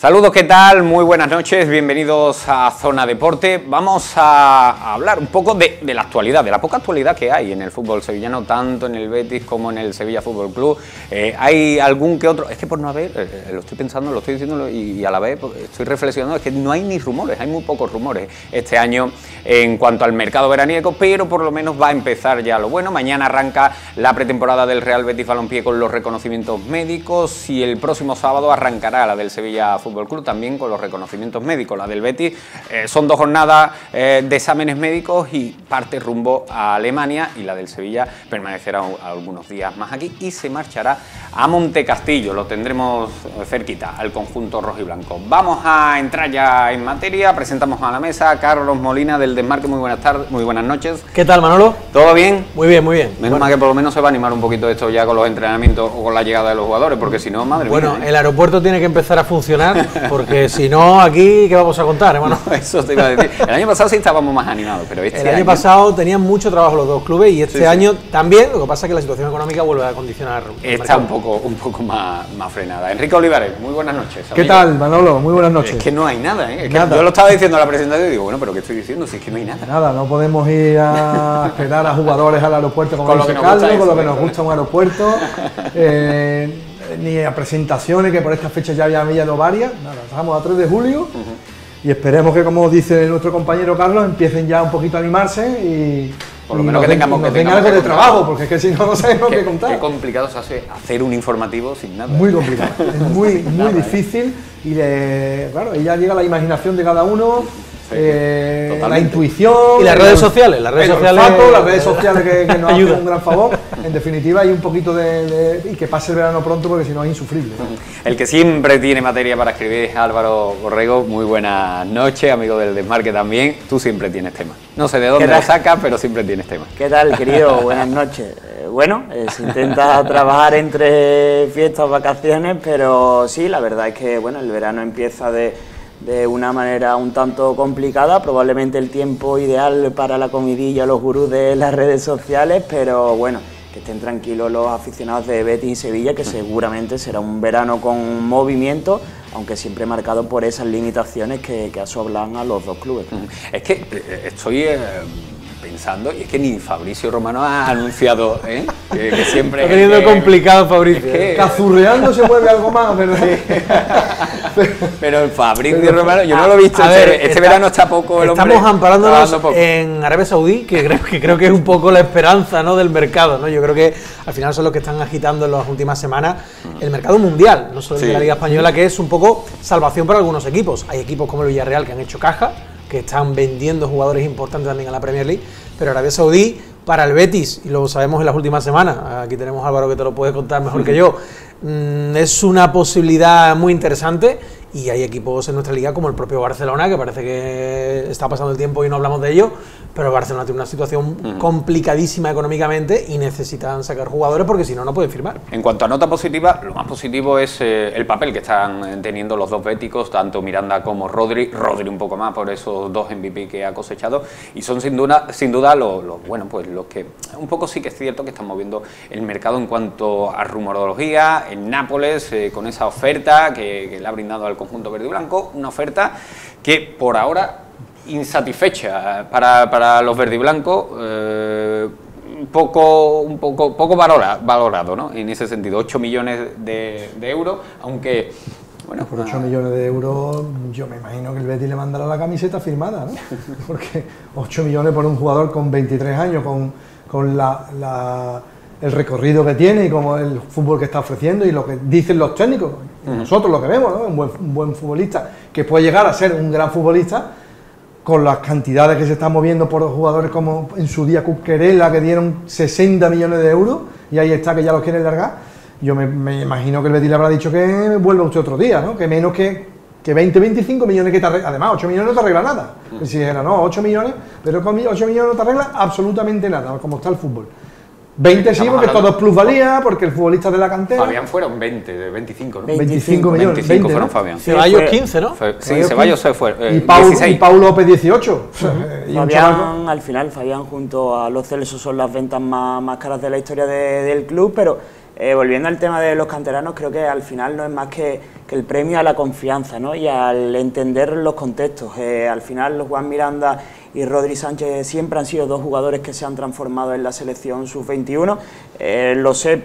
Saludos, ¿qué tal? Muy buenas noches, bienvenidos a Zona Deporte. Vamos a hablar un poco de la actualidad, de la poca actualidad que hay en el fútbol sevillano, tanto en el Betis como en el Sevilla Fútbol Club. Hay algún que otro, es que por no haber, lo estoy pensando, lo estoy diciendo y a la vez estoy reflexionando, es que no hay ni rumores, hay muy pocos rumores este año en cuanto al mercado veraniego, pero por lo menos va a empezar ya lo bueno. Mañana arranca la pretemporada del Real Betis Balompié con los reconocimientos médicos y el próximo sábado arrancará la del Sevilla Fútbol Club también con los reconocimientos médicos. La del Betis son 2 jornadas de exámenes médicos y parte rumbo a Alemania, y la del Sevilla permanecerá algunos días más aquí y se marchará a Montecastillo. Lo tendremos cerquita al conjunto rojo y blanco. Vamos a entrar ya en materia. Presentamos a la mesa a Carlos Molina del Desmarque. Muy buenas tardes, muy buenas noches. ¿Qué tal, Manolo? ¿Todo bien? Muy bien, muy bien. Menos mal que por lo menos se va a animar un poquito esto ya con los entrenamientos o con la llegada de los jugadores, porque si no, madre mía. Bueno, el aeropuerto tiene que empezar a funcionar, porque si no, aquí, ¿qué vamos a contar, hermano? No, eso te iba a decir. El año pasado sí estábamos más animados, pero el año pasado tenían mucho trabajo los dos clubes y este año también. Lo que pasa es que la situación económica vuelve a condicionar. Está un poco más frenada. Enrique Olivares, muy buenas noches. ¿Qué tal, Manolo? Muy buenas noches. Es que no hay nada, ¿eh? Es que yo lo estaba diciendo en la presentación y digo, bueno, pero ¿qué estoy diciendo? Si es que no hay nada. Nada, no podemos ir a esperar a jugadores al aeropuerto como dice Carlos, con lo que nos gusta un aeropuerto, ni a presentaciones, que por esta fecha ya había habido varias. Nada, estamos a 3 de julio y esperemos que, como dice nuestro compañero Carlos, empiecen ya un poquito a animarse y por lo menos que tengamos algo de trabajo, porque es que si no, no sabemos qué contar. Qué complicado se hace hacer un informativo sin nada. Muy complicado, es muy difícil, y claro, y ya llega la imaginación de cada uno. La intuición y las redes sociales, las redes sociales que nos hacen un gran favor. En definitiva, hay un poquito y que pase el verano pronto, porque si no es insufrible. El que siempre tiene materia para escribir es Álvaro Borrego. Muy buenas noches, amigo del Desmarque también. Tú siempre tienes tema. No sé de dónde lo sacas, pero siempre tienes tema. ¿Qué tal, querido? Buenas noches. Bueno, se intenta trabajar entre fiestas, vacaciones, pero sí, la verdad es que bueno, el verano empieza de una manera un tanto complicada, probablemente el tiempo ideal para la comidilla, los gurús de las redes sociales, pero bueno, que estén tranquilos los aficionados de Betis y Sevilla, que seguramente será un verano con movimiento, aunque siempre marcado por esas limitaciones que asolan a los dos clubes. Es que estoy pensando, y es que ni Fabricio Romano ha anunciado, que siempre... Está teniendo complicado, Fabricio. Es que cazurreando se mueve algo más, ¿verdad? Pero el Fabricio Romano, yo no lo he visto. Este verano está poco el hombre. Estamos amparándonos en Arabia Saudí, que creo que es un poco la esperanza, ¿no?, del mercado, ¿no? Yo creo que al final son los que están agitando en las últimas semanas el mercado mundial, no solo el de la Liga Española, que es un poco salvación para algunos equipos. Hay equipos como el Villarreal que han hecho caja, que están vendiendo jugadores importantes también a la Premier League, pero Arabia Saudí, para el Betis, y lo sabemos en las últimas semanas, aquí tenemos a Álvaro que te lo puede contar mejor que yo, es una posibilidad muy interesante, y hay equipos en nuestra liga como el propio Barcelona, que parece que está pasando el tiempo y no hablamos de ello, pero el Barcelona tiene una situación complicadísima económicamente y necesitan sacar jugadores porque si no, no pueden firmar. En cuanto a nota positiva, lo más positivo es el papel que están teniendo los dos béticos, tanto Miranda como Rodri un poco más por esos 2 MVP que ha cosechado, y son sin duda los que un poco sí que es cierto que están moviendo el mercado en cuanto a rumorología. En Nápoles, con esa oferta que le ha brindado al conjunto verde y blanco, una oferta que por ahora insatisfecha para los verde y blancos, un poco valorado, ¿no? En ese sentido, 8 millones de euros, aunque bueno, por 8 millones de euros yo me imagino que el Betis le mandará la camiseta firmada, ¿no? Porque 8 millones por un jugador con 23 años, con el recorrido que tiene y como el fútbol que está ofreciendo y lo que dicen los técnicos, nosotros lo que vemos, ¿no? Un buen futbolista que puede llegar a ser un gran futbolista, con las cantidades que se están moviendo por jugadores como en su día Cucurella, que dieron 60 millones de euros y ahí está, que ya los quieren largar. Yo me imagino que el Betis le habrá dicho que vuelva usted otro día, ¿no? Que menos que 20, 25 millones que te arregla. Además, 8 millones no te arregla nada. Si dijera, no, 8 millones, pero con 8 millones no te arregla absolutamente nada, como está el fútbol. 20 sí, porque todo es plusvalía, porque el futbolista de la cantera... Fabián fueron 20, de 25, ¿no? 25 millones. 25 fueron, ¿no? Fabián. Ceballos 15, ¿no? Sí, Ceballos se fue. Y Pau López 18. Fabián, al final, Fabián junto a Lo Celso son las ventas más caras de la historia del club, pero Volviendo al tema de los canteranos, creo que al final no es más que el premio a la confianza, ¿no? Y al entender los contextos. Al final Juan Miranda y Rodri Sánchez siempre han sido dos jugadores que se han transformado en la selección sub-21. Lo sé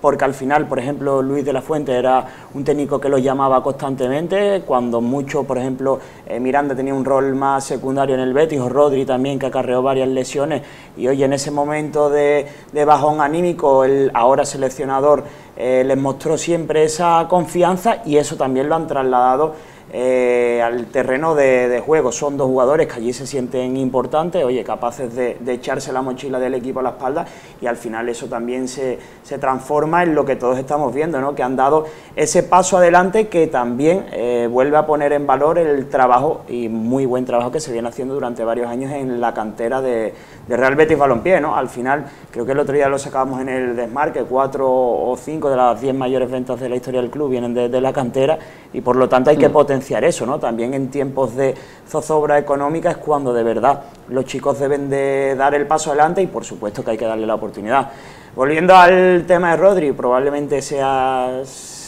porque al final, por ejemplo, Luis de la Fuente era un técnico que los llamaba constantemente, cuando mucho, por ejemplo, Miranda tenía un rol más secundario en el Betis, o Rodri también, que acarreó varias lesiones, y hoy en ese momento de bajón anímico, el ahora seleccionador les mostró siempre esa confianza, y eso también lo han trasladado al terreno de juego. Son dos jugadores que allí se sienten importantes, oye, capaces de echarse la mochila del equipo a la espalda, y al final eso también se transforma en lo que todos estamos viendo, ¿no? Que han dado ese paso adelante, que también vuelve a poner en valor el trabajo, y muy buen trabajo, que se viene haciendo durante varios años en la cantera de Real Betis Balompié, ¿no? Al final, creo que el otro día lo sacábamos en el desmarque, 4 o 5 de las 10 mayores ventas de la historia del club vienen de la cantera, y por lo tanto hay que potenciar eso, ¿no? También en tiempos de zozobra económica es cuando de verdad los chicos deben de dar el paso adelante, y por supuesto que hay que darle la oportunidad. Volviendo al tema de Rodri, probablemente sea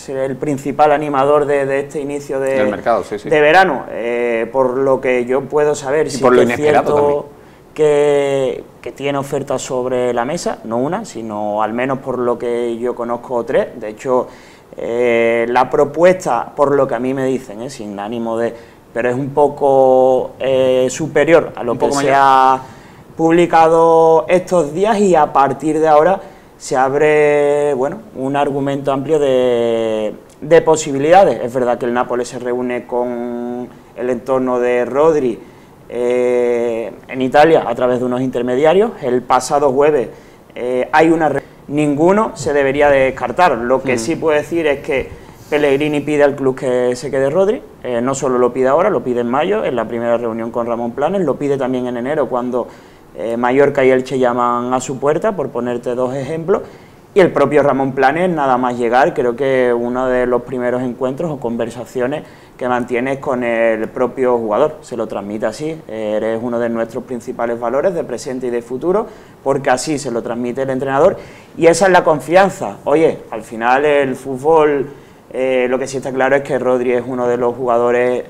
el principal animador de este inicio del mercado, de verano, por lo que yo puedo saber, y por lo inesperado que tiene ofertas sobre la mesa, no una, sino al menos por lo que yo conozco 3. De hecho, la propuesta, por lo que a mí me dicen, sin ánimo de... pero es un poco superior a lo que se ha publicado estos días, y a partir de ahora se abre, bueno, un argumento amplio de posibilidades. Es verdad que el Nápoles se reúne con el entorno de Rodri en Italia a través de unos intermediarios. El pasado jueves hay una... Ninguno se debería descartar. Lo que sí puedo decir es que Pellegrini pide al club que se quede Rodri, no solo lo pide ahora, lo pide en mayo, en la primera reunión con Ramón Planes, lo pide también en enero, cuando Mallorca y Elche llaman a su puerta, por ponerte 2 ejemplos, y el propio Ramón Planes, nada más llegar, creo que uno de los primeros encuentros o conversaciones que mantienes con el propio jugador, se lo transmite así: eres uno de nuestros principales valores de presente y de futuro, porque así se lo transmite el entrenador, y esa es la confianza. Oye, al final el fútbol, lo que sí está claro es que Rodri es uno de los jugadores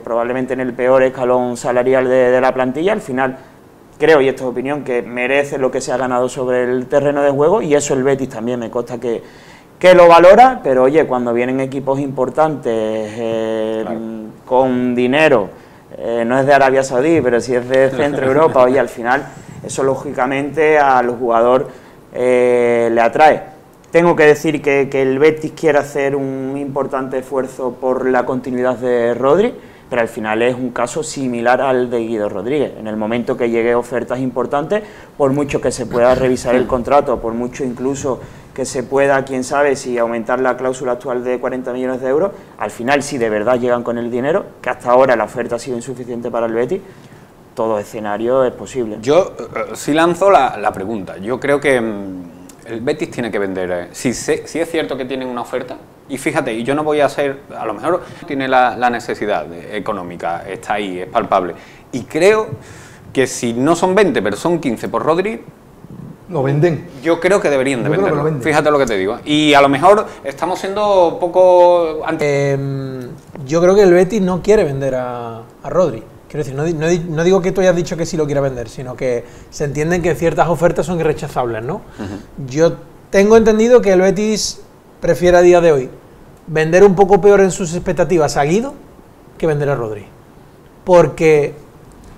probablemente en el peor escalón salarial de la plantilla. Al final creo, y esto es opinión, que merece lo que se ha ganado sobre el terreno de juego, y eso el Betis también me consta que lo valora, pero oye, cuando vienen equipos importantes claro, con dinero, no es de Arabia Saudí, pero sí es de Centro Europa, oye, al final eso lógicamente al jugador le atrae. Tengo que decir que el Betis quiere hacer un importante esfuerzo por la continuidad de Rodri, pero al final es un caso similar al de Guido Rodríguez. En el momento que llegue ofertas importantes, por mucho que se pueda revisar el contrato, por mucho incluso que se pueda, quién sabe, si aumentar la cláusula actual de 40 millones de euros, al final, si de verdad llegan con el dinero, que hasta ahora la oferta ha sido insuficiente para el Betis, todo escenario es posible. Yo sí lanzo la pregunta. Yo creo que el Betis tiene que vender. Si es cierto que tienen una oferta, y fíjate, y yo no voy a ser, a lo mejor tiene la necesidad económica, está ahí, es palpable, y creo que si no son 20, pero son 15 por Rodri, lo venden. Yo creo que deberían de venderlo. Fíjate lo que te digo. Y a lo mejor estamos siendo poco... yo creo que el Betis no quiere vender a Rodri. Quiero decir, no digo que tú hayas dicho que sí lo quiera vender, sino que se entienden que ciertas ofertas son irrechazables, ¿no? Yo tengo entendido que el Betis prefiere a día de hoy vender un poco peor en sus expectativas a Guido que vender a Rodri. Porque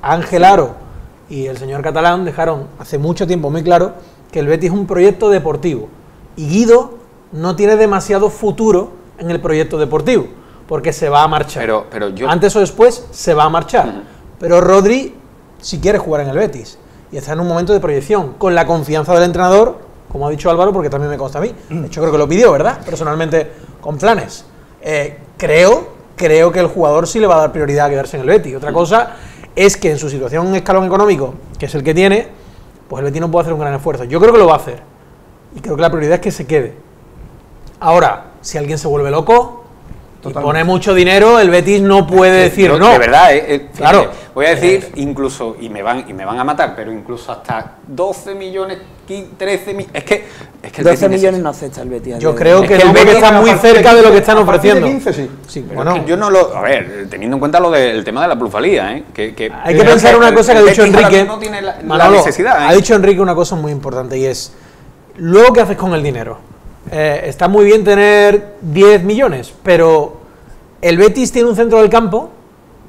Ángel Aro y el señor Catalán dejaron hace mucho tiempo muy claro que el Betis es un proyecto deportivo, y Guido no tiene demasiado futuro en el proyecto deportivo, porque se va a marchar. Pero yo... Antes o después se va a marchar. Pero Rodri sí quiere jugar en el Betis, y está en un momento de proyección, con la confianza del entrenador, como ha dicho Álvaro, porque también me consta a mí. De hecho, creo que lo pidió, ¿verdad? Personalmente, con Planes. Creo que el jugador sí le va a dar prioridad a quedarse en el Betis. Otra cosa es que en su situación, en escalón económico, que es el que tiene, pues el Betis no puede hacer un gran esfuerzo. Yo creo que lo va a hacer, y creo que la prioridad es que se quede. Ahora, si alguien se vuelve loco, y pone mucho dinero, el Betis no puede decir no. De verdad, claro. Voy a decir incluso, y me van a matar, pero incluso hasta 12 millones, 13 millones. Es que 12 millones no acepta el Betis. Yo creo que el Betis está muy cerca de lo que están ofreciendo. 15, sí. Sí, bueno, es que yo no lo. A ver, teniendo en cuenta el tema de la plusvalía, hay que pensar una cosa que ha dicho Enrique. No tiene la Manolo, necesidad. Ha dicho Enrique una cosa muy importante y es: luego, ¿qué haces con el dinero? Está muy bien tener 10 millones, pero el Betis tiene un centro del campo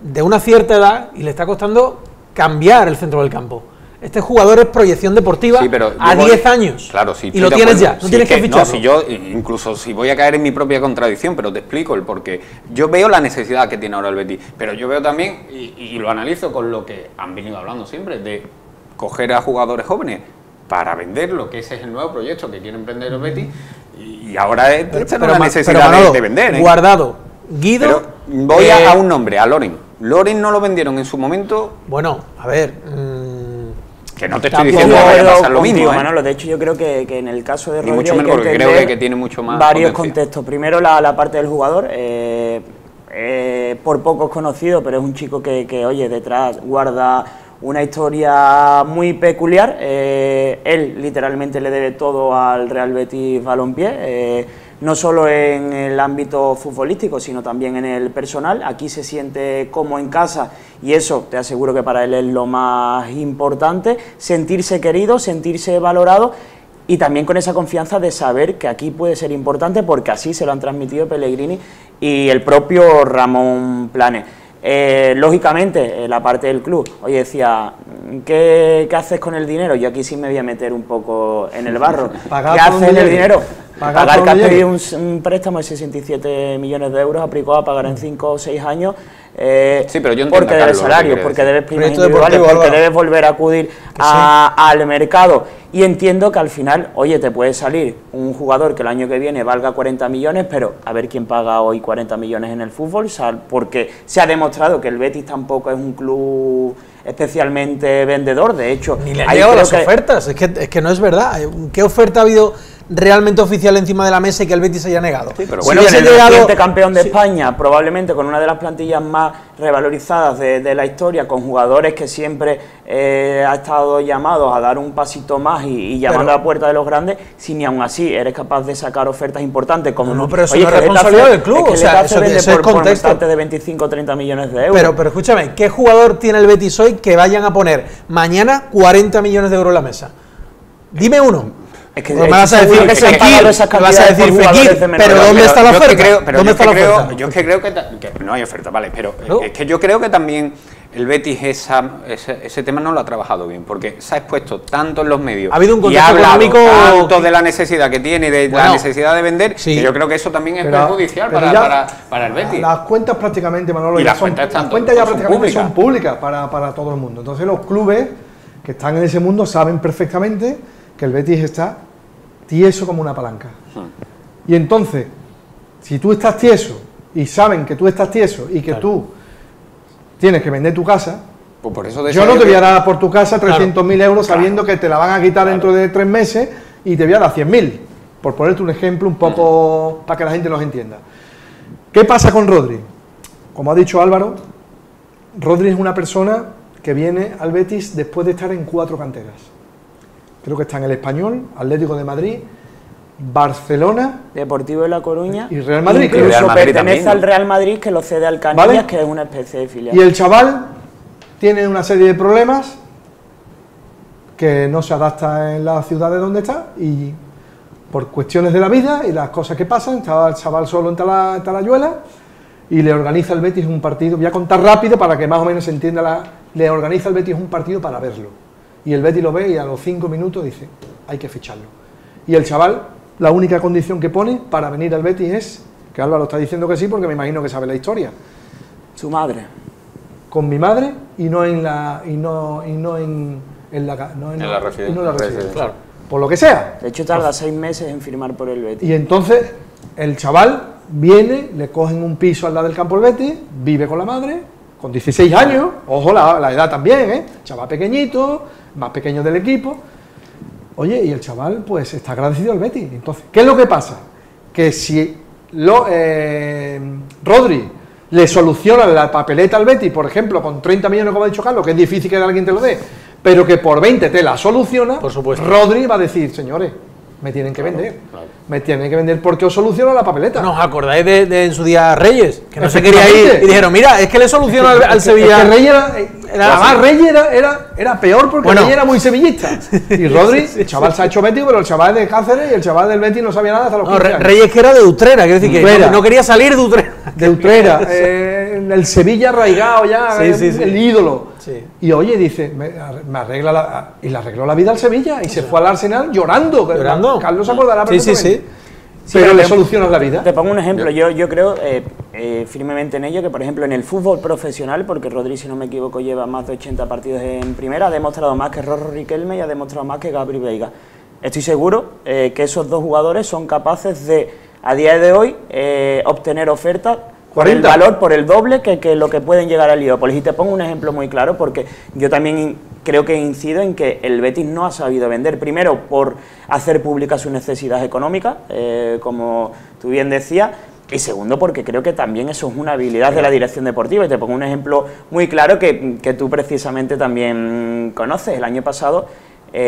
de una cierta edad y le está costando cambiar el centro del campo. Este jugador es proyección deportiva a 10 años. Claro, sí. Y lo tienes ya, no tienes que ficharlo. No, si yo, incluso si voy a caer en mi propia contradicción, pero te explico el porqué. Yo veo la necesidad que tiene ahora el Betis, pero yo veo también, y lo analizo con lo que han venido hablando siempre, de coger a jugadores jóvenes para venderlo, que ese es el nuevo proyecto que quiere emprender el Betis, y ahora está en la necesidad de vender. Guardado, Guido... Pero voy a un nombre, a Loren. Loren no lo vendieron en su momento... Bueno, a ver... que no te estoy diciendo que vaya a pasar lo mismo, Manolo, de hecho yo creo que en el caso de Rodri mucho menos, porque creo que tiene mucho más varios contextos. Primero la parte del jugador, por pocos conocido, pero es un chico que oye, detrás guarda una historia muy peculiar. Él literalmente le debe todo al Real Betis Balompié, no solo en el ámbito futbolístico, sino también en el personal. Aquí se siente como en casa y eso te aseguro que para él es lo más importante, sentirse querido, sentirse valorado y también con esa confianza de saber que aquí puede ser importante porque así se lo han transmitido Pellegrini y el propio Ramón Planes. Lógicamente, la parte del club, oye, decía, ¿qué haces con el dinero? Yo aquí sí me voy a meter un poco en el barro. ¿Qué haces en el dinero? Pagar que has pedido un préstamo de 67 millones de euros, aplicado a pagar en 5 o 6 años. Sí, pero yo porque debes salarios, porque debes primas individuales, porque debes volver a acudir al mercado. Y entiendo que al final, oye, te puede salir un jugador que el año que viene valga 40 millones, pero a ver quién paga hoy 40 millones en el fútbol, porque se ha demostrado que el Betis tampoco es un club especialmente vendedor. De hecho, ni le han llegado las ofertas, es que no es verdad. ¿Qué oferta ha habido realmente oficial encima de la mesa y que el Betis haya negado? Sí, pero bueno, si el reciente campeón de España, probablemente con una de las plantillas más revalorizadas de la historia, con jugadores que siempre ha estado llamados a dar un pasito más y llamando a la puerta de los grandes, si ni aún así eres capaz de sacar ofertas importantes como no, pero eso no es responsabilidad del club, o sea, eso es contexto de 25 o 30 millones de euros. Pero escúchame, ¿qué jugador tiene el Betis hoy que vayan a poner mañana 40 millones de euros en la mesa? Dime uno. Es que me vas a decir que Fekir, vas a decir Fekir, pero ¿dónde está la oferta? Yo es que creo que no hay oferta, vale, pero es que yo creo que también el Betis ese tema no lo ha trabajado bien, porque se ha expuesto tanto en los medios ha habido un y ha hablado tanto de la necesidad que tiene, de la necesidad de vender, que yo creo que eso también es perjudicial para el Betis. Las cuentas prácticamente, Manolo, y las cuentas ya prácticamente son públicas para todo el mundo. Entonces los clubes que están en ese mundo saben perfectamente que el Betis está tieso como una palanca. Y entonces, si tú estás tieso y saben que tú estás tieso y que tú tienes que vender tu casa, pues por eso yo no te voy a dar por tu casa 300.000 euros sabiendo que te la van a quitar dentro de 3 meses y te voy a dar 100.000, por ponerte un ejemplo un poco para que la gente nos entienda. ¿Qué pasa con Rodri? Como ha dicho Álvaro, Rodri es una persona que viene al Betis después de estar en 4 canteras. Creo que está en el Español, Atlético de Madrid, Barcelona, Deportivo de La Coruña y Real Madrid. Incluso Real Madrid pertenece al Real Madrid, que lo cede al Canillas, ¿vale? Que es una especie de filial. Y el chaval tiene una serie de problemas que no se adapta en la ciudad de donde está y por cuestiones de la vida y las cosas que pasan, estaba el chaval solo en Talayuela y le organiza el Betis un partido. Voy a contar rápido para que más o menos se entienda. Le organiza el Betis un partido para verlo. Y el Betis lo ve y a los 5 minutos dice, hay que ficharlo. Y el chaval, la única condición que pone para venir al Betis es, que Álvaro está diciendo que sí, porque me imagino que sabe la historia. Su madre. Con mi madre y no en la residencia. Claro. Por lo que sea. De hecho tarda 6 meses en firmar por el Betis. Y entonces el chaval viene, le cogen un piso al lado del campo del Betis, vive con la madre, con 16 años, ojo la edad también, chaval pequeñito, más pequeño del equipo. Oye, y el chaval pues está agradecido al Betis. Entonces, ¿qué es lo que pasa? Que si Rodri le soluciona la papeleta al Betis, por ejemplo, con 30 millones, como ha dicho Carlos, que es difícil que alguien te lo dé, pero que por 20 te la soluciona, por supuesto, Rodri va a decir, señores, me tienen que vender. Claro. Me tienen que vender porque os soluciona la papeleta. ¿No os acordáis de en su día Reyes? Que no se quería ir y dijeron, mira, es que le solucionó al Sevilla. Es que Reyes además Reyes era peor porque Reyes era muy sevillista. Y Rodri, el chaval se ha hecho Betis, pero el chaval es de Cáceres y el chaval del Betis no sabía nada hasta los 15 años. Reyes que era de Utrera, quiero decir que no quería salir de Utrera. De Utrera, el Sevilla arraigado ya, el ídolo. Sí. Y oye, dice, me arregla y le arregló la vida al Sevilla y se fue al Arsenal llorando. Carlos se acordará perfectamente. Pero le solucionas la vida. Te pongo un ejemplo, yo creo firmemente en ello, que por ejemplo en el fútbol profesional, porque Rodri, si no me equivoco, lleva más de 80 partidos en primera, ha demostrado más que Rorro Riquelme y ha demostrado más que Gabri Veiga. Estoy seguro que esos dos jugadores son capaces de, a día de hoy, obtener ofertas por el valor, por el doble que lo que pueden llegar al Liverpool. Y te pongo un ejemplo muy claro, porque yo también creo que incido en que el Betis no ha sabido vender, primero por hacer públicas sus necesidades económicas, como tú bien decías, y segundo porque creo que también eso es una habilidad de la dirección deportiva. Y te pongo un ejemplo muy claro que tú precisamente también conoces. El año pasado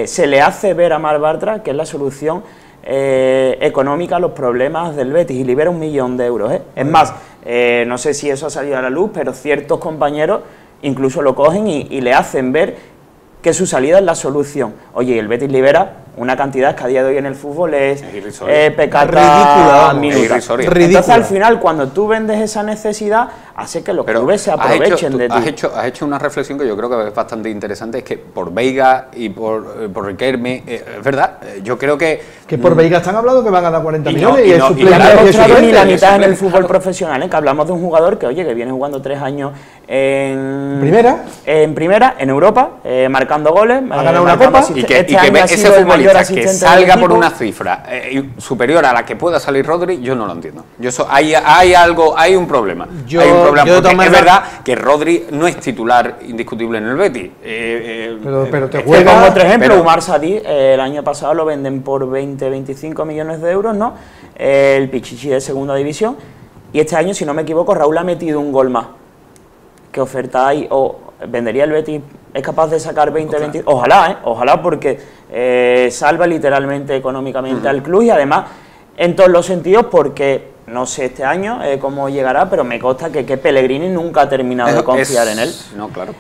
se le hace ver a Marc Bartra que es la solución económica a los problemas del Betis y libera 1 millón de euros. Es más, no sé si eso ha salido a la luz, pero ciertos compañeros incluso lo cogen y le hacen ver que su salida es la solución. Oye, el Betis libera una cantidad que a día de hoy en el fútbol es pecata minuta. Entonces, al final, cuando tú vendes esa necesidad, hace que los clubes se aprovechen de ti. Has hecho una reflexión que yo creo que es bastante interesante, es que por Veiga y por Riquelme, es verdad, yo creo que... Que por Veiga están hablando que van a dar 40 millones y ni la mitad en el fútbol profesional, que hablamos de un jugador que, oye, que viene jugando 3 años en primera, en Europa, marcando goles, ha ganado una copa, y que ese futbolista que salga por una cifra superior a la que pueda salir Rodri, yo no lo entiendo. Hay un problema. Porque es verdad que Rodri no es titular indiscutible en el Betis. Pero te juega. Como otro ejemplo, Umar Sadik, el año pasado lo venden por 20-25 millones de euros, ¿no? El Pichichi de segunda división. Y este año, si no me equivoco, Raúl ha metido un gol más. ¿Qué oferta hay? ¿O vendería el Betis? ¿Es capaz de sacar 20-20? Ojalá, porque salva literalmente económicamente al club y además en todos los sentidos, porque no sé este año cómo llegará, pero me consta que Pellegrini nunca ha terminado de confiar en él. No, claro.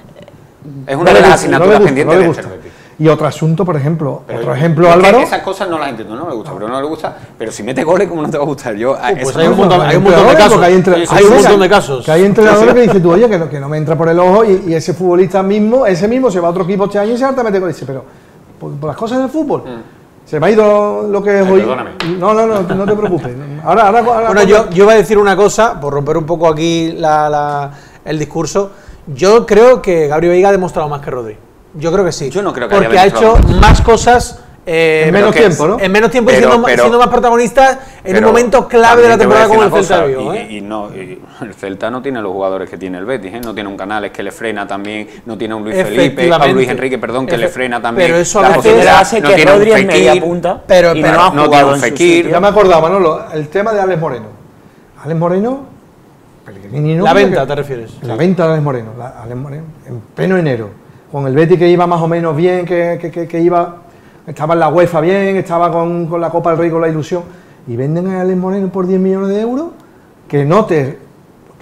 Es una de las asignaturas pendientes de este Betis. Y otro asunto, por ejemplo, Álvaro. Esas cosas no las entiendo, no me gusta, pero no le gusta. Pero si mete goles, ¿cómo no te va a gustar? Pues hay un montón de casos. Hay un montón de casos. Que hay entrenadores que dicen tú, oye, que no me entra por el ojo, y ese futbolista mismo, ese mismo, se va a otro equipo este año y se harta mete goles. Dice, pero por las cosas del fútbol. Se me ha ido lo que es hoy. Perdóname. No te preocupes. Ahora, bueno, yo iba a decir una cosa, por romper un poco aquí el discurso. Yo creo que Gabri Veiga ha demostrado más que Rodri. Yo creo que sí. Yo no creo que porque ha hecho más cosas en menos tiempo, ¿no? En menos tiempo y siendo más protagonista en un momento clave de la temporada como el Celta Vigo. Y el Celta no tiene los jugadores que tiene el Betis, no tiene un Canales que le frena también, no tiene un Luis Felipe, Luis Enrique, que le frena también. Pero eso a veces hace que Rodri es media punta, pero no tiene un Fekir. Ya me acordaba, Manolo, el tema de Alex Moreno. Alex Moreno, Pellegrini no. La venta, ¿te refieres? La venta de Alex Moreno, en pleno enero. Con el Betis que iba más o menos bien, que iba, estaba en la UEFA bien, estaba con la Copa del Rey, con la ilusión, y venden a Alex Moreno por 10 millones de euros, que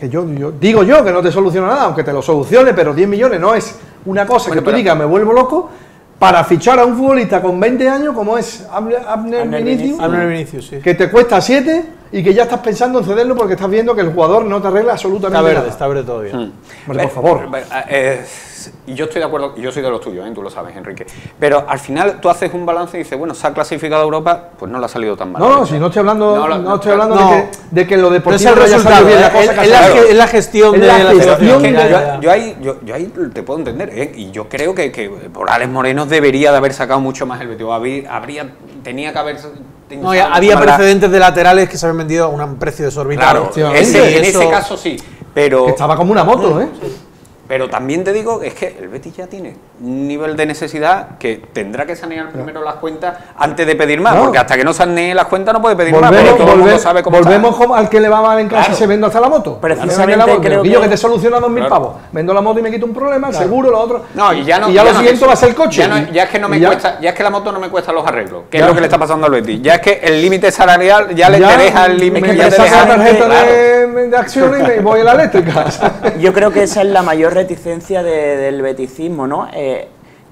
yo digo que no te soluciona nada, aunque te lo solucione, pero 10 millones no es una cosa que tú digas, me vuelvo loco, para fichar a un futbolista con 20 años, como es Abner Vinicius, sí. Que te cuesta 7 y que ya estás pensando en cederlo porque estás viendo que el jugador no te arregla absolutamente nada. Está verde todavía. Por favor. Y yo estoy de acuerdo, yo soy de los tuyos, tú lo sabes, Enrique. Pero al final tú haces un balance y dices, bueno, se ha clasificado a Europa, pues no le ha salido tan mal. No, si no estoy hablando de que lo deportivo no haya salido bien. La cosa es la gestión de la situación. Yo ahí te puedo entender, y yo creo que por Alex Moreno debería de haber sacado mucho más el Betis. Tenía que haber... había precedentes de laterales que se habían vendido a un precio desorbitado. Claro, en ese caso sí, pero... Que estaba como una moto, ¿eh? Pero también te digo, es que el Betis ya tiene un nivel de necesidad que tendrá que sanear primero las cuentas antes de pedir más, porque hasta que no sanee las cuentas no puede pedir más, porque todo el mundo sabe cómo volvemos al que le va mal en casa y se vende hasta la moto. Precisamente creo que te soluciona 2.000 pavos. Vendo la moto y me quito un problema, seguro, lo otro. No, y ya no. Y ya lo siguiente va a ser el coche. Ya es que no me cuesta, ya es que la moto no me cuesta los arreglos, que es lo que le está pasando al Betis. Ya es que el límite salarial ya te deja el límite. Me saco la tarjeta de acciones y me voy a la eléctrica. Yo creo que esa es la mayor reticencia del beticismo, ¿no?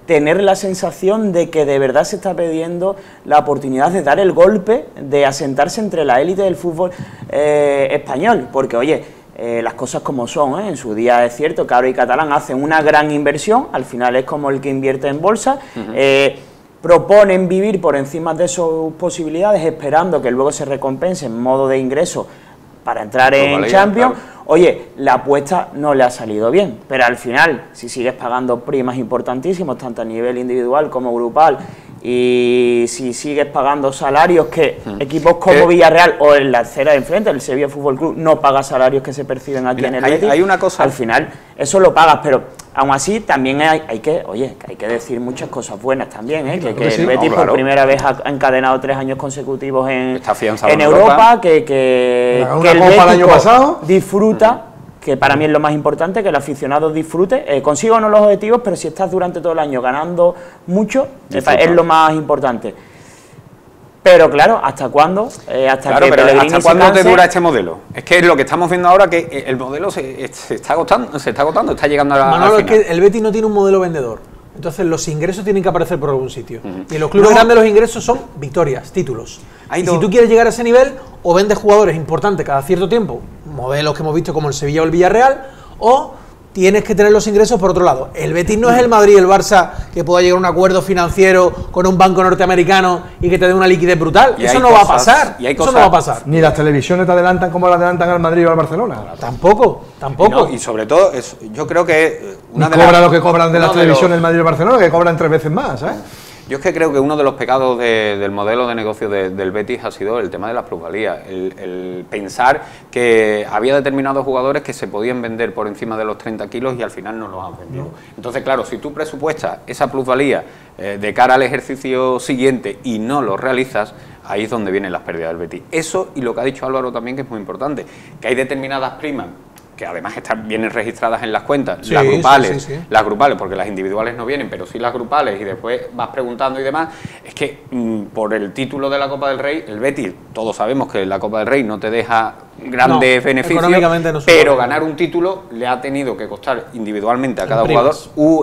Tener la sensación de que de verdad se está pidiendo la oportunidad de dar el golpe, de asentarse entre la élite del fútbol español, porque oye, las cosas como son, en su día es cierto que Aro y Catalán hacen una gran inversión, al final es como el que invierte en bolsa, proponen vivir por encima de sus posibilidades, esperando que luego se recompense en modo de ingreso para entrar en Champions. Claro. Oye, la apuesta no le ha salido bien, pero al final, si sigues pagando primas importantísimas, tanto a nivel individual como grupal, y si sigues pagando salarios que equipos como Villarreal o en la acera de enfrente, el Sevilla Fútbol Club, no paga salarios que se perciben aquí en el Betis, hay una cosa. Al final eso lo pagas, pero aún así también hay que decir muchas cosas buenas también, que el Betis por primera vez ha encadenado 3 años consecutivos en Europa, que el Betis disfruta, que para mí es lo más importante, que el aficionado disfrute, consiga o no los objetivos, pero si estás durante todo el año ganando mucho, es lo más importante. Pero claro, ¿hasta cuándo? ¿Hasta cuándo te dura este modelo? Es que es lo que estamos viendo ahora, que el modelo se está agotando, está llegando a la Manolo, es que el Betis no tiene un modelo vendedor. Entonces los ingresos tienen que aparecer por algún sitio. Y en los clubes grandes los ingresos son victorias, títulos. Y si tú quieres llegar a ese nivel, o vendes jugadores importantes cada cierto tiempo, modelos que hemos visto como el Sevilla o el Villarreal, o tienes que tener los ingresos por otro lado. El Betis no es el Madrid y el Barça que pueda llegar a un acuerdo financiero con un banco norteamericano y que te dé una liquidez brutal. Eso no va a pasar. Eso no va a pasar. Ni las televisiones te adelantan como las adelantan al Madrid o al Barcelona. Tampoco. Y sobre todo, yo creo que cobra lo que cobran de las televisiones el Madrid y el Barcelona, que cobran 3 veces más, Yo es que creo que uno de los pecados del modelo de negocio del Betis ha sido el tema de las plusvalías, el pensar que había determinados jugadores que se podían vender por encima de los 30 kilos y al final no los han vendido. Entonces, claro, si tú presupuestas esa plusvalía de cara al ejercicio siguiente y no lo realizas, ahí es donde vienen las pérdidas del Betis. Eso y lo que ha dicho Álvaro también, que es muy importante, que hay determinadas primas que además vienen registradas en las cuentas, las grupales, porque las individuales no vienen, pero sí las grupales, y después vas preguntando y demás, es que por el título de la Copa del Rey, el Betis, todos sabemos que la Copa del Rey no te deja grandes beneficios, pero ganar un título le ha tenido que costar individualmente a cada jugador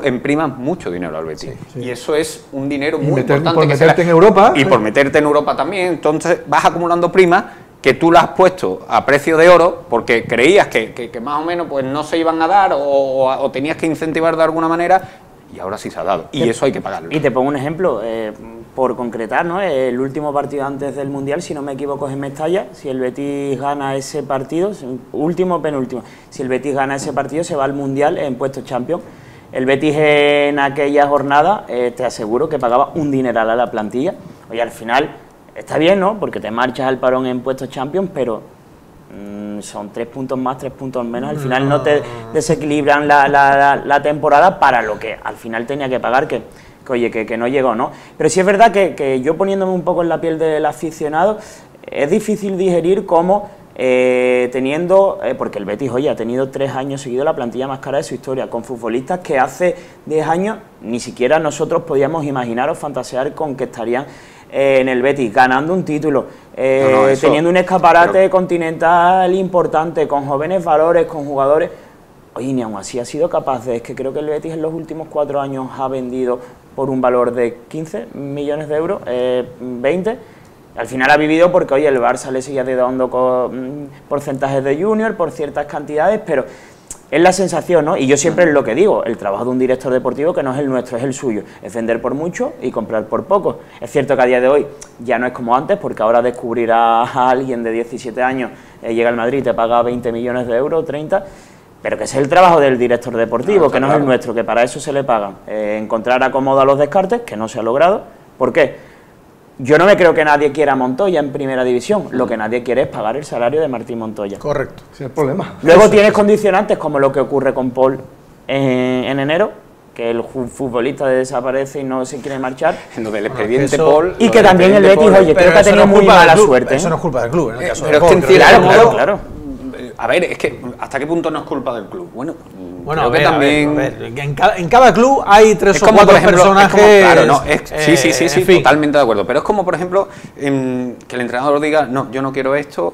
en primas mucho dinero al Betis, y eso es un dinero muy importante. Por meterte en Europa. Y por meterte en Europa también, entonces vas acumulando primas que tú las has puesto a precio de oro porque creías que más o menos pues no se iban a dar o tenías que incentivar de alguna manera, y ahora sí se ha dado, y eso hay que pagarlo. Y te pongo un ejemplo, por concretar, ¿no? El último partido antes del Mundial, si no me equivoco, es en Mestalla. Si el Betis gana ese partido, último penúltimo, si el Betis gana ese partido se va al Mundial en puestos Champions. El Betis en aquella jornada, te aseguro que pagaba un dineral a la plantilla. Oye, al final está bien, ¿no? Porque te marchas al parón en puestos Champions, pero son 3 puntos más, 3 puntos menos. Al final no te desequilibran la temporada para lo que al final tenía que pagar, que no llegó, ¿no? Pero sí es verdad que yo, poniéndome un poco en la piel del aficionado, es difícil digerir cómo teniendo, porque el Betis, oye, ha tenido 3 años seguidos la plantilla más cara de su historia, con futbolistas que hace 10 años ni siquiera nosotros podíamos imaginar o fantasear con que estarían en el Betis, ganando un título, teniendo un escaparate continental importante, con jóvenes valores, con jugadores. Oye, ni aún así ha sido capaz de... Es que creo que el Betis en los últimos 4 años ha vendido por un valor de 15 millones de euros, 20. Al final ha vivido porque, oye, el Barça le sigue dando porcentajes de junior por ciertas cantidades, pero es la sensación, ¿no? Y yo siempre es lo que digo, el trabajo de un director deportivo, que no es el nuestro, es el suyo, es vender por mucho y comprar por poco. Es cierto que a día de hoy ya no es como antes, porque ahora descubrir a alguien de 17 años, llega al Madrid y te paga 20 millones de euros, 30... Pero que ese es el trabajo del director deportivo, que no es el nuestro, que para eso se le pagan. Encontrar acomodo a los descartes, que no se ha logrado. ¿Por qué? Yo no me creo que nadie quiera a Montoya en primera división. Lo que nadie quiere es pagar el salario de Martín Montoya. Correcto. Ese es el problema. Luego tienes condicionantes como lo que ocurre con Paul, en enero, que el futbolista desaparece y no se quiere marchar. Lo del expediente Paul. Y que también el Betis, oye, creo que ha tenido muy mala suerte. Eso no es culpa del club, en el caso Pero de es que en Paul, cierto creo que- modo, claro. A ver, es que ¿hasta qué punto no es culpa del club? Bueno, Bueno, creo a ver, que también... a ver, que en cada club hay tres Es o como, cuatro por ejemplo, personajes. claro, no, sí, en fin. totalmente de acuerdo. Pero es como, por ejemplo, que el entrenador diga, no, yo no quiero esto,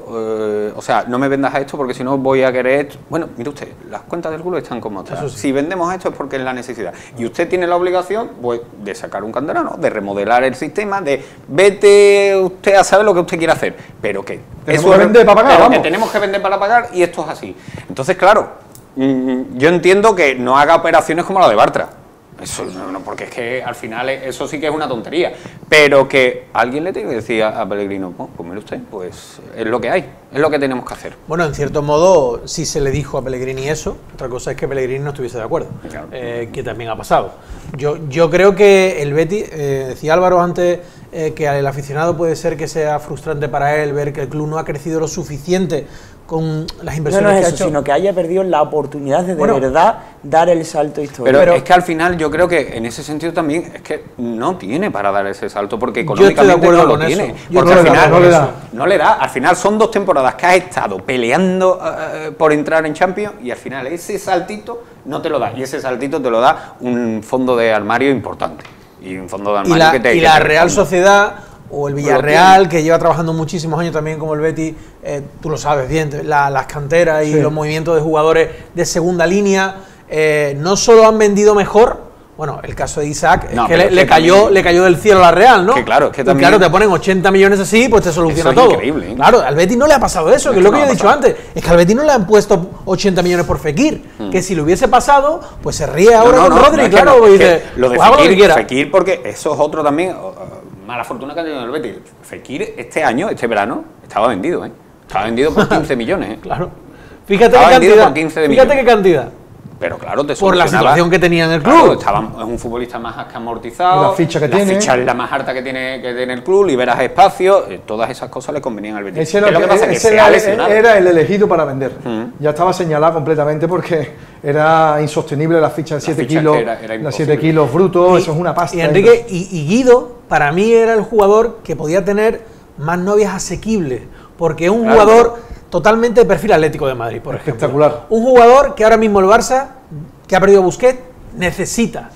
o sea, no me vendas a esto porque si no voy a querer esto. Bueno, mire usted, las cuentas del club están como están. Eso sí. Si vendemos esto es porque es la necesidad. Y usted tiene la obligación, pues, de sacar un canterano, de remodelar el sistema, de vete usted a saber lo que usted quiere hacer. Pero que Tenemos que vender para pagar, pero que vamos. tenemos que vender para pagar y esto es así. Entonces, claro, yo entiendo que no haga operaciones como la de Bartra. Eso no, porque es que al final eso sí que es una tontería. Pero que alguien le tiene que decir a Pellegrino, pues mire usted, pues es lo que hay, es lo que tenemos que hacer. Bueno, en cierto modo, sí se le dijo a Pellegrini eso. Otra cosa es que Pellegrini no estuviese de acuerdo, Claro. que también ha pasado. Yo creo que el Betis, decía Álvaro antes, que el aficionado puede ser que sea frustrante para él ver que el club no ha crecido lo suficiente con las No, inversiones no es que ha eso, hecho. sino que haya perdido la oportunidad de Bueno, verdad dar el salto histórico. Pero es que al final yo creo que en ese sentido también es que no tiene para dar ese salto porque Yo estoy de económicamente acuerdo no lo con eso. tiene. Yo Porque no al le da, final no le da. no le da. Al final son 2 temporadas que has estado peleando por entrar en Champions y al final ese saltito no te lo da. Y ese saltito te lo da un fondo de armario importante. Y un fondo de Y armario que la te Real responda. Sociedad o el Villarreal, que lleva trabajando muchísimos años también como el Betis, tú lo sabes bien, las canteras y Sí. los movimientos de jugadores de segunda línea, no solo han vendido mejor, bueno, el caso de Isaac, No, es que pero le cayó del cielo a la Real, ¿no? Que claro, es que Y también- claro, te ponen 80 millones así, pues te soluciona Eso es todo. increíble, ¿eh? Claro, al Betis no le ha pasado eso, que es lo que no yo ha he dicho pasado. antes, es que al Betis no le han puesto 80 millones por Fekir, que si le hubiese pasado, pues se ríe ahora con Rodri, es que claro, no, y es que dice, lo de pues hago lo que quiera. Fekir, porque eso es otro también, mala fortuna que ha tenido el Betis. Fekir este año, este verano, estaba vendido, ¿eh? Estaba vendido por 15 millones, ¿eh? Claro. Fíjate Estaba qué vendido cantidad. por 15 de Fíjate millones. qué cantidad. Pero claro, te Por la solucionaba- situación que tenía en el club. Claro, es un futbolista más que amortizado. Y la ficha que tiene. La ficha es la más harta que tiene el club, liberas espacio, todas esas cosas le convenían al Betis. Ese ¿Qué es lo que pasa? Que ese se ha era, lesionado. era el elegido para vender. Ya estaba señalado completamente porque era insostenible la ficha de 7 ficha kilos. que era Las imposible. 7 kilos brutos, eso es una pasta. Y Enrique y Guido, para mí era el jugador que podía tener más novias asequibles. Porque es un Claro. jugador totalmente de perfil Atlético de Madrid, por ejemplo. Espectacular. Un jugador que ahora mismo el Barça, que ha perdido a Busquets, necesita.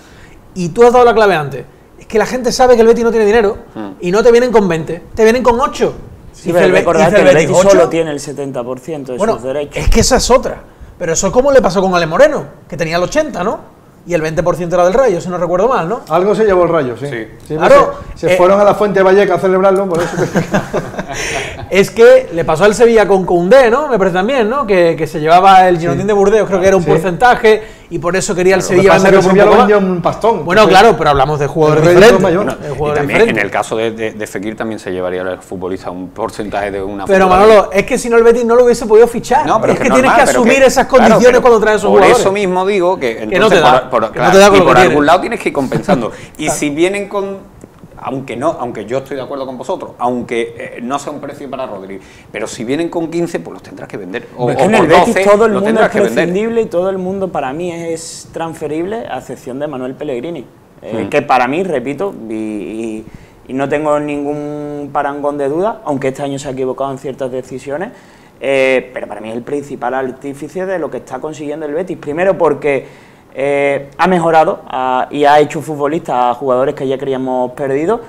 Y tú has dado la clave antes. Es que la gente sabe que el Betis no tiene dinero y no te vienen con 20, te vienen con 8. Sí, pero recordad que el Betis solo tiene el 70% de Bueno, sus derechos. es que esa es otra. Pero eso es como le pasó con Ale Moreno, que tenía el 80, ¿no? Y el 20% era del Rayo, si no recuerdo mal, ¿no? Algo se llevó el Rayo, sí. Sí. Sí, Claro, pues se fueron a la Fuente de Valleca a celebrarlo, por eso. Es que le pasó al Sevilla con Koundé, ¿no? Me parece también, ¿no? Que se llevaba el Girondín de Burdeos, creo que era un Sí. porcentaje, y por eso quería el Lo que Sevilla pasa es que venderlo el por Sevilla un lo poco vendió más. un pastón. Bueno, Entonces, claro, pero hablamos de jugadores el rédito diferentes. mayor. De Y jugadores también en diferentes. el caso de Fekir también se llevaría el futbolista un porcentaje de una Pero futura- Manolo, es que si no el Betis no lo hubiese podido fichar. No, pero es que es tienes normal, que pero asumir esas claro, condiciones pero cuando traes esos por jugadores. eso mismo digo que entonces no te da, por, que no claro, te da con y lo que por tienes. algún lado tienes que ir compensando. Y si vienen con, aunque yo estoy de acuerdo con vosotros, aunque no sea un precio para Rodri, pero si vienen con 15, pues los tendrás que vender. O, Es que o en el por Betis 12, todo el los mundo tendrás es que vender. prescindible y todo el mundo para mí es transferible, a excepción de Manuel Pellegrini. Que para mí, repito, y no tengo ningún parangón de duda, aunque este año se ha equivocado en ciertas decisiones, pero para mí es el principal artífice de lo que está consiguiendo el Betis. Primero porque ha mejorado y ha hecho futbolistas a jugadores que ya creíamos perdidos.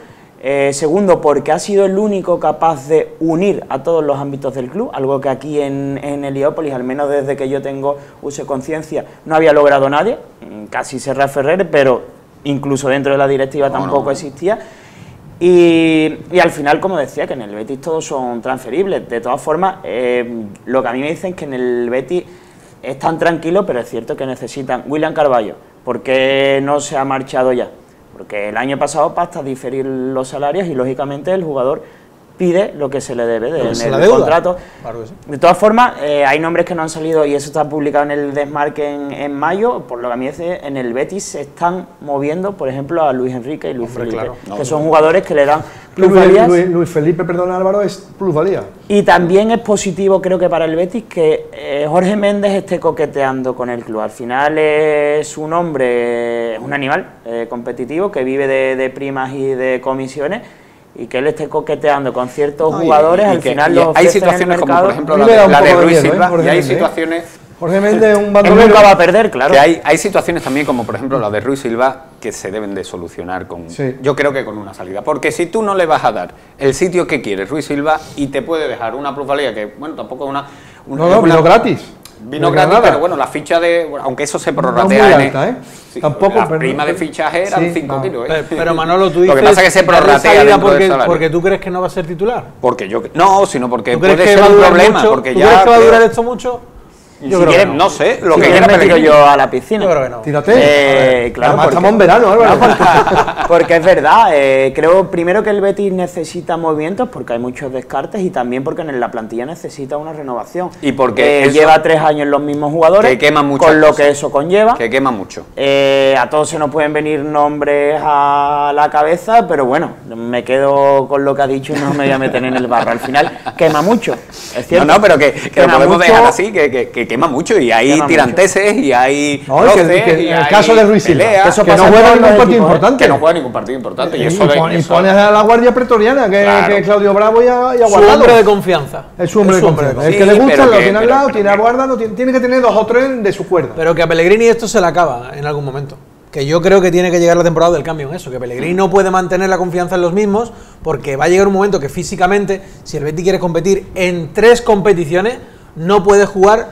Segundo, porque ha sido el único capaz de unir a todos los ámbitos del club, algo que aquí en Heliópolis, al menos desde que yo tengo uso de conciencia, no había logrado nadie. Casi Serra Ferrer, pero incluso dentro de la directiva tampoco existía. Y al final, como decía, que en el Betis todos son transferibles. De todas formas, lo que a mí me dicen es que en el Betis están tranquilos, pero es cierto que necesitan William Carballo. ¿Por qué no se ha marchado ya? Porque el año pasado basta diferir los salarios y lógicamente el jugador pide lo que se le debe Lo que es en la el deuda. contrato. Claro que sí. De todas formas, hay nombres que no han salido y eso está publicado en el Desmarque en mayo. Por lo que a mí dice, en el Betis se están moviendo, por ejemplo, a Luis Enrique y Luis Hombre, Felipe, claro. que son jugadores que le dan plusvalías. Luis Felipe, perdón Álvaro, es plusvalía. Y también es positivo, creo que para el Betis, que Jorge Méndez esté coqueteando con el club. Al final es un hombre, es un animal competitivo que vive de primas y de comisiones, y que él esté coqueteando con ciertos jugadores, al final los hay ofrecen en el situaciones como mercado. por ejemplo A mí me da un la de poco de Ruiz miedo, Silva, Jorge y hay Méndez, situaciones... Jorge Méndez es un Él bandolero. nunca va a perder, claro. Que hay situaciones también como por ejemplo la de Ruiz Silva que se deben de solucionar con, Sí. yo creo que con una salida, porque si tú no le vas a dar el sitio que quiere Ruiz Silva y te puede dejar una plusvalía que, bueno, tampoco es una... No, vino gratis. Vino De gratis, Granada. pero bueno, la ficha de... bueno, aunque eso se No prorratea muy en... alta, ¿eh? Sí, Tampoco, la pero- prima de fichaje eran Sí, 5 no. kilos, ¿eh? Pero Manolo, tú dices... Lo que pasa es que se darle prorratea salida dentro del porque, salario. porque tú crees que no va a ser titular. Porque yo... No, sino porque ¿Tú crees puede que ser va a un durar problema, mucho? porque ¿Tú ya... crees que va a creo- durar esto mucho? si Yo creo que quieres, no. no sé, lo Si que quieres quiera me tiro Pellegrini. yo a la piscina. Yo creo que no. Tírate. Claro, Además, porque- estamos en verano, Álvaro. Porque es verdad, creo primero que el Betis necesita movimientos porque hay muchos descartes y también porque en la plantilla necesita una renovación. Y porque eso- lleva 3 años los mismos jugadores, Que queman muchas con lo cosas. que eso conlleva. Que quema mucho. A todos se nos pueden venir nombres a la cabeza, pero bueno, me quedo con lo que ha dicho y no me voy a meter en el barro. Al final quema mucho, es cierto. No, pero que lo Quema podemos mucho. dejar así, que quema mucho y hay Quema tiranteses y hay No, y que- roces, que y en el hay caso de Ruiz Silva, peleas, que eso que no pasa juega en todos ningún los partido equipos, importante. que no juega ningún partido importante. Y eso Y pones a la Guardia Pretoriana, Claro. que es Claudio Bravo y a Su Guardado. hombre de confianza. Es su hombre de confianza. El Sí, que le gusta pero lo que- tiene al pero- lado, pero tiene a que- Guardado, tiene que tener 2 o 3 de su cuerda. Pero que a Pellegrini esto se le acaba en algún momento. Que yo creo que tiene que llegar la temporada del cambio en eso. Que Pellegrini no puede mantener la confianza en los mismos porque va a llegar un momento que físicamente, si el Betis quiere competir en 3 competiciones, no puede jugar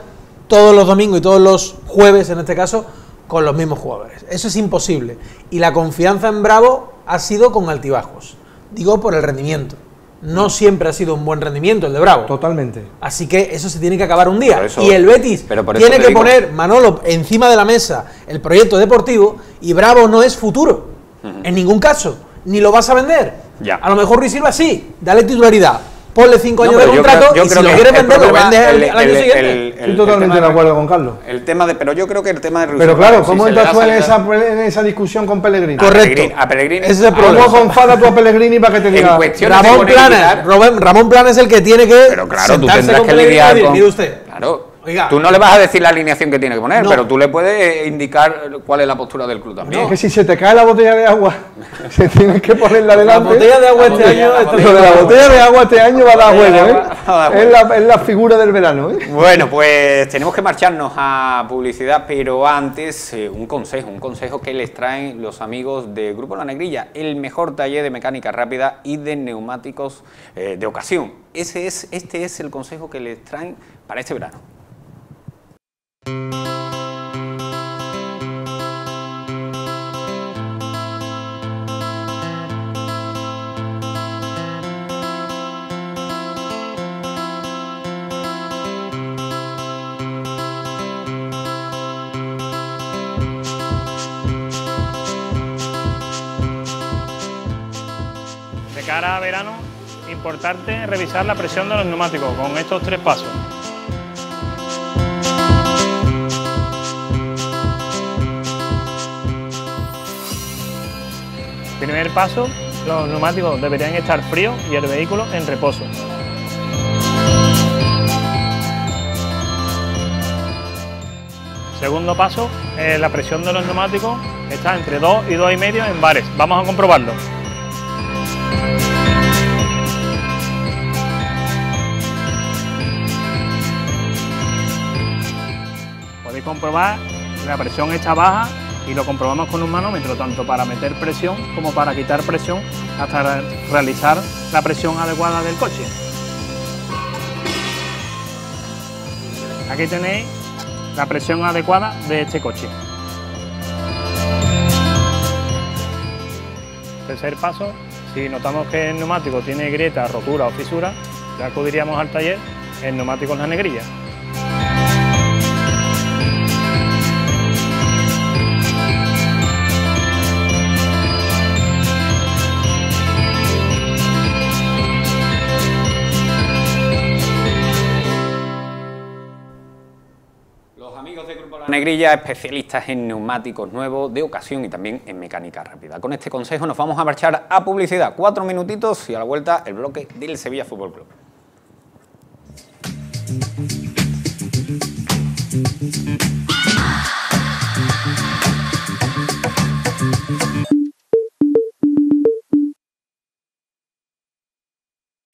todos los domingos y todos los jueves, en este caso, con los mismos jugadores. Eso es imposible. Y la confianza en Bravo ha sido con altibajos. Digo por el rendimiento. No siempre ha sido un buen rendimiento el de Bravo. Totalmente. Así que eso se tiene que acabar un día. Por eso- y el Betis pero por eso tiene te que digo- poner, Manolo, encima de la mesa el proyecto deportivo, y Bravo no es futuro. En ningún caso. Ni lo vas a vender. Ya. A lo mejor Ruiz Silva sí. Dale titularidad. Ponle 5 No, años de pero yo contrato creo- yo y si creo lo que quieres el vender, lo problema- vendes el- al año el- siguiente. Estoy totalmente de acuerdo con Carlos. pero yo creo que el tema de Ruiz Pero Silva, claro, si ¿cómo se le entras da tú en salida- esa discusión con Pellegrini? Correcto. A Pellegrini. Ese es el ¿Cómo problema. confada tú a Pellegrini para que te diga? cuestiones de Ramón poner Planes, militar- Ramón Planes es el que tiene que Pero claro, tú sentarse tendrás con que Pellegrini y lidiar decir, con... mire usted. Claro. Oiga. Tú no le vas a decir la alineación que tiene que poner, No. pero tú le puedes indicar cuál es la postura del club también. Es que si se te cae la botella de agua, se tienes que ponerla La delante. botella de agua este año... la está- Lo de la botella de agua este año va a dar botella de juego, agua va a dar ¿eh? Es la figura del verano, ¿eh? Bueno, pues tenemos que marcharnos a publicidad, pero antes un consejo que les traen los amigos de Grupo La Negrilla, el mejor taller de mecánica rápida y de neumáticos de ocasión. Este es el consejo que les traen para este verano. De cara a verano, importante revisar la presión de los neumáticos con estos 3 pasos. Primer paso, los neumáticos deberían estar fríos y el vehículo en reposo. Segundo paso, la presión de los neumáticos está entre 2 y 2,5 en bares. Vamos a comprobarlo. Podéis comprobar la presión está baja y lo comprobamos con un manómetro, tanto para meter presión como para quitar presión hasta realizar la presión adecuada del coche. Aquí tenéis la presión adecuada de este coche. Tercer paso, si notamos que el neumático tiene grieta, rotura o fisura, ya acudiríamos al taller en Neumáticos La Negrilla. Negrilla, especialistas en neumáticos nuevos, de ocasión y también en mecánica rápida. Con este consejo nos vamos a marchar a publicidad. 4 minutitos y a la vuelta el bloque del Sevilla Fútbol Club.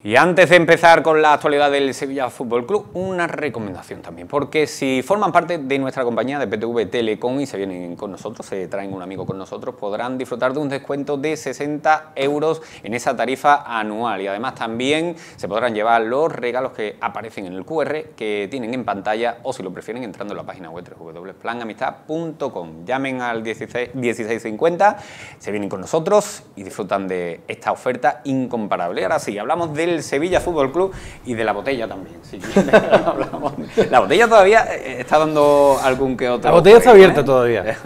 Y antes de empezar con la actualidad del Sevilla Fútbol Club, una recomendación también, porque si forman parte de nuestra compañía de PTV Telecom y se vienen con nosotros, se traen un amigo con nosotros, podrán disfrutar de un descuento de 60 € en esa tarifa anual, y además también se podrán llevar los regalos que aparecen en el QR que tienen en pantalla, o si lo prefieren entrando en la página web www.planamistad.com. Llamen al 1650, se vienen con nosotros y disfrutan de esta oferta incomparable. Ahora sí, hablamos del Sevilla Fútbol Club y de la botella también. Si la botella todavía está dando algún que otro. La botella está abierta todavía.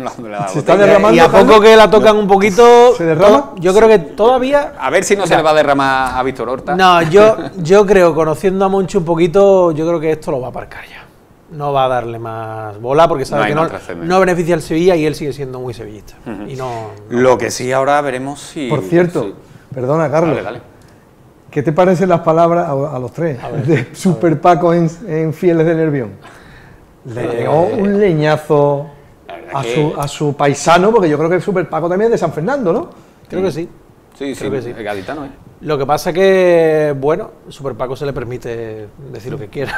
Se está derramando. Y a poco que la tocan un poquito. ¿Se derrama? Yo creo que todavía. A ver si no se le va a derramar a Víctor Horta. No, yo creo, conociendo a Monchi un poquito, yo creo que esto lo va a aparcar ya. No va a darle más bola porque sabe que no beneficia al Sevilla y él sigue siendo muy sevillista. Y no. Lo que sí ahora veremos si. Por cierto, sí. Perdona, Carlos. Dale. ¿Qué te parecen las palabras a los tres de Super Paco en Fieles de Nervión? Le pegó un leñazo a su paisano, porque yo creo que el Super Paco también es de San Fernando, ¿no? Creo que sí. Sí, Creo que sí. el gaditano, ¿eh? Lo que pasa que, bueno, Super Paco se le permite decir lo que quiera.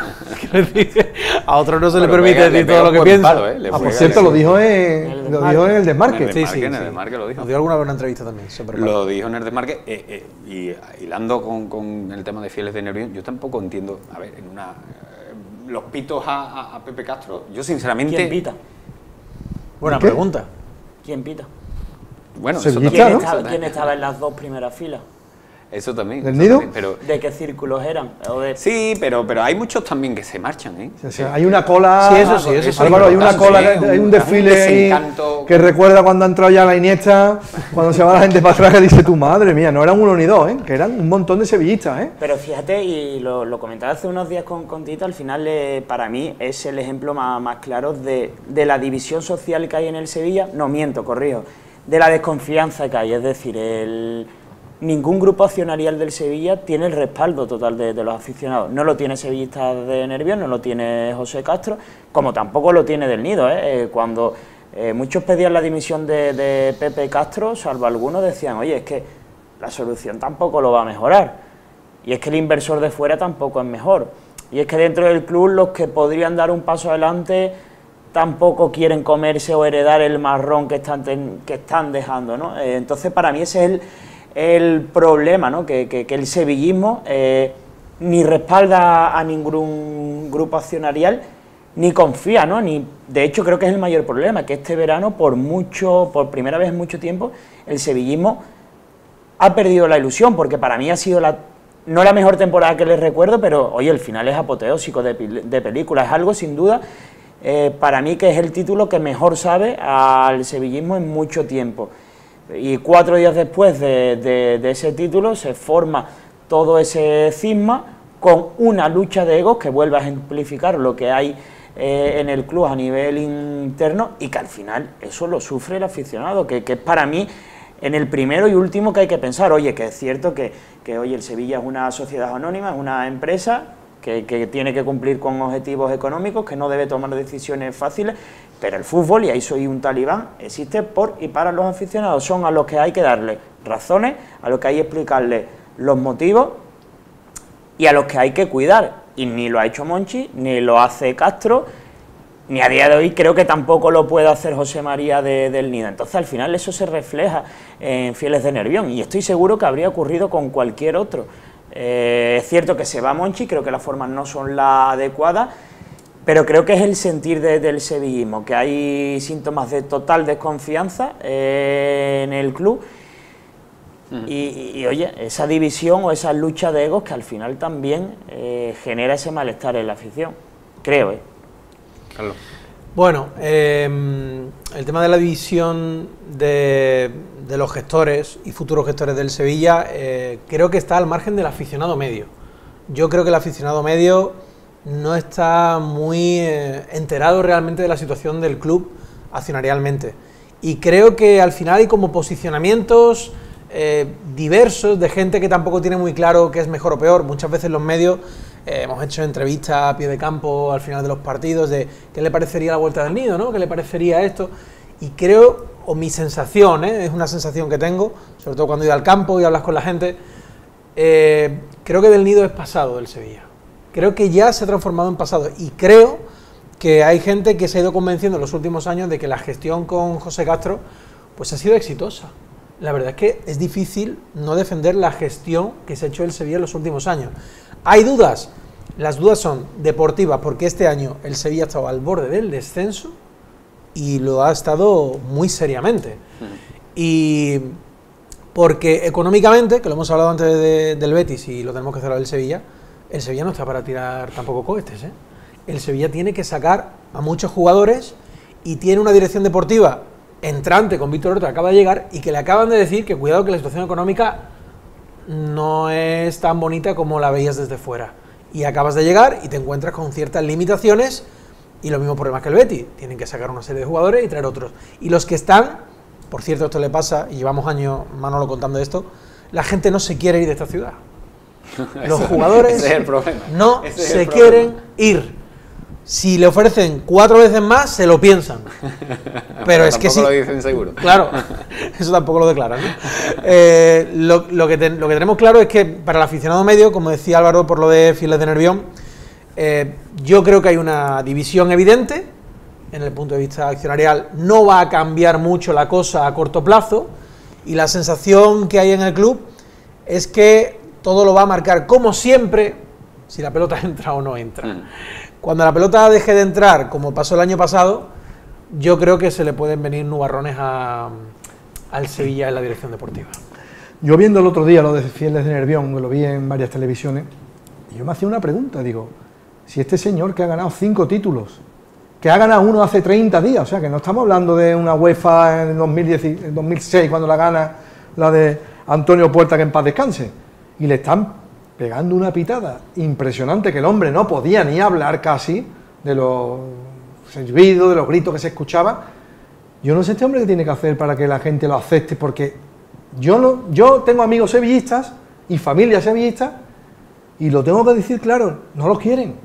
A otros no se le permite decir todo lo que piensa. Por cierto, lo dijo en el desmarque. Sí. En el desmarque lo dijo. Nos dio alguna vez una entrevista también. Lo dijo en el desmarque. Y hilando con el tema de Fieles de Nervión, yo tampoco entiendo, a ver, los pitos a Pepe Castro, yo sinceramente... ¿Quién pita? Buena pregunta. ¿Quién pita? Bueno, ¿Quién estaba en las dos primeras filas? Eso también. ¿Del Nido? Pero, ¿De qué círculos eran? Sí, pero hay muchos también que se marchan, ¿eh? O sea, hay una cola... Sí, eso sí. Álvaro, hay una cola, hay un desfile ahí que recuerda cuando ha entrado ya la Iniesta, cuando se va la gente para atrás que dice, tu madre mía, no eran uno ni dos, que eran un montón de sevillistas, Pero fíjate, y lo comentaba hace unos días con Tito, al final para mí es el ejemplo más claro de la división social que hay en el Sevilla, no miento, corrijo, de la desconfianza que hay, es decir, ningún grupo accionarial del Sevilla tiene el respaldo total de los aficionados. No lo tiene Sevillista de Nervión, no lo tiene José Castro, como tampoco lo tiene Del Nido. Cuando muchos pedían la dimisión de Pepe Castro, salvo algunos decían, oye, es que la solución tampoco lo va a mejorar. Y es que el inversor de fuera tampoco es mejor. Y es que dentro del club los que podrían dar un paso adelante tampoco quieren comerse o heredar el marrón que están dejando, ¿no? Entonces, para mí ese es el problema, ¿no? Que el sevillismo ni respalda a ningún grupo accionarial, ni confía, ¿no? De hecho, creo que es el mayor problema, que este verano, por primera vez en mucho tiempo, el sevillismo ha perdido la ilusión, porque para mí ha sido no la mejor temporada que les recuerdo, pero, oye, el final es apoteósico de película, es algo, sin duda, para mí que es el título que mejor sabe al sevillismo en mucho tiempo. Y 4 días después de ese título se forma todo ese cisma con una lucha de egos que vuelve a ejemplificar lo que hay en el club a nivel interno, y que al final eso lo sufre el aficionado, que es para mí en el primero y último que hay que pensar. Oye, que es cierto que oye, el Sevilla es una sociedad anónima, es una empresa que tiene que cumplir con objetivos económicos, que no debe tomar decisiones fáciles, pero el fútbol, y ahí soy un talibán, existe por y para los aficionados, son a los que hay que darle razones, a los que hay que explicarles los motivos y a los que hay que cuidar, y ni lo ha hecho Monchi, ni lo hace Castro, ni a día de hoy creo que tampoco lo puede hacer José María del Nido. Entonces al final eso se refleja en Fieles de Nervión, y estoy seguro que habría ocurrido con cualquier otro. Es cierto que se va Monchi, creo que las formas no son las adecuadas, pero creo que es el sentir del sevillismo, que hay síntomas de total desconfianza en el club, y oye, esa división o esa lucha de egos que al final también genera ese malestar en la afición, creo. Carlos. Bueno, el tema de la división de los gestores y futuros gestores del Sevilla, creo que está al margen del aficionado medio. Yo creo que el aficionado medio no está muy enterado realmente de la situación del club accionarialmente. Y creo que al final hay como posicionamientos diversos de gente que tampoco tiene muy claro qué es mejor o peor. Muchas veces los medios hemos hecho entrevistas a pie de campo al final de los partidos de qué le parecería la Vuelta del Nido, ¿no? ¿Qué le parecería esto? Y creo, o mi sensación, es una sensación que tengo, sobre todo cuando he ido al campo y hablas con la gente, creo que del Nido es pasado del Sevilla. Creo que ya se ha transformado en pasado y creo que hay gente que se ha ido convenciendo en los últimos años de que la gestión con José Castro pues ha sido exitosa. La verdad es que es difícil no defender la gestión que se ha hecho el Sevilla en los últimos años. ¿Hay dudas? Las dudas son deportivas, porque este año el Sevilla ha estado al borde del descenso y lo ha estado muy seriamente. Y porque económicamente, que lo hemos hablado antes del Betis y lo tenemos que hacer ahora el Sevilla no está para tirar tampoco cohetes, ¿eh? El Sevilla tiene que sacar a muchos jugadores y tiene una dirección deportiva entrante con Víctor Horta, que acaba de llegar y que le acaban de decir que cuidado que la situación económica no es tan bonita como la veías desde fuera. Y acabas de llegar y te encuentras con ciertas limitaciones y los mismos problemas que el Betis. Tienen que sacar una serie de jugadores y traer otros. Y los que están, por cierto, esto le pasa, y llevamos años Manolo contando esto, la gente no se quiere ir de esta ciudad. Los jugadores Ese es el problema. no Ese es se el problema. quieren ir. Si le ofrecen 4 veces más, se lo piensan. Pero es que sí. Tampoco lo dicen seguro. Claro, eso tampoco lo declaran, ¿no? Lo que tenemos claro es que para el aficionado medio, como decía Álvaro por lo de Fieles de Nervión, yo creo que hay una división evidente. En el punto de vista accionarial no va a cambiar mucho la cosa a corto plazo y la sensación que hay en el club es que todo lo va a marcar como siempre si la pelota entra o no entra. Cuando la pelota deje de entrar, como pasó el año pasado, yo creo que se le pueden venir nubarrones al Sevilla en la dirección deportiva. Yo viendo el otro día lo de Fieles de Nervión, que lo vi en varias televisiones, y yo me hacía una pregunta, digo, si este señor que ha ganado 5 títulos, que ha ganado uno hace 30 días, o sea, que no estamos hablando de una UEFA en 2006, cuando la gana la de Antonio Puerta, que en paz descanse, y le están pegando una pitada impresionante, que el hombre no podía ni hablar casi, de los silbidos, de los gritos que se escuchaban. Yo no sé este hombre qué tiene que hacer para que la gente lo acepte, porque yo tengo amigos sevillistas y familia sevillista, y lo tengo que decir claro, no lo quieren.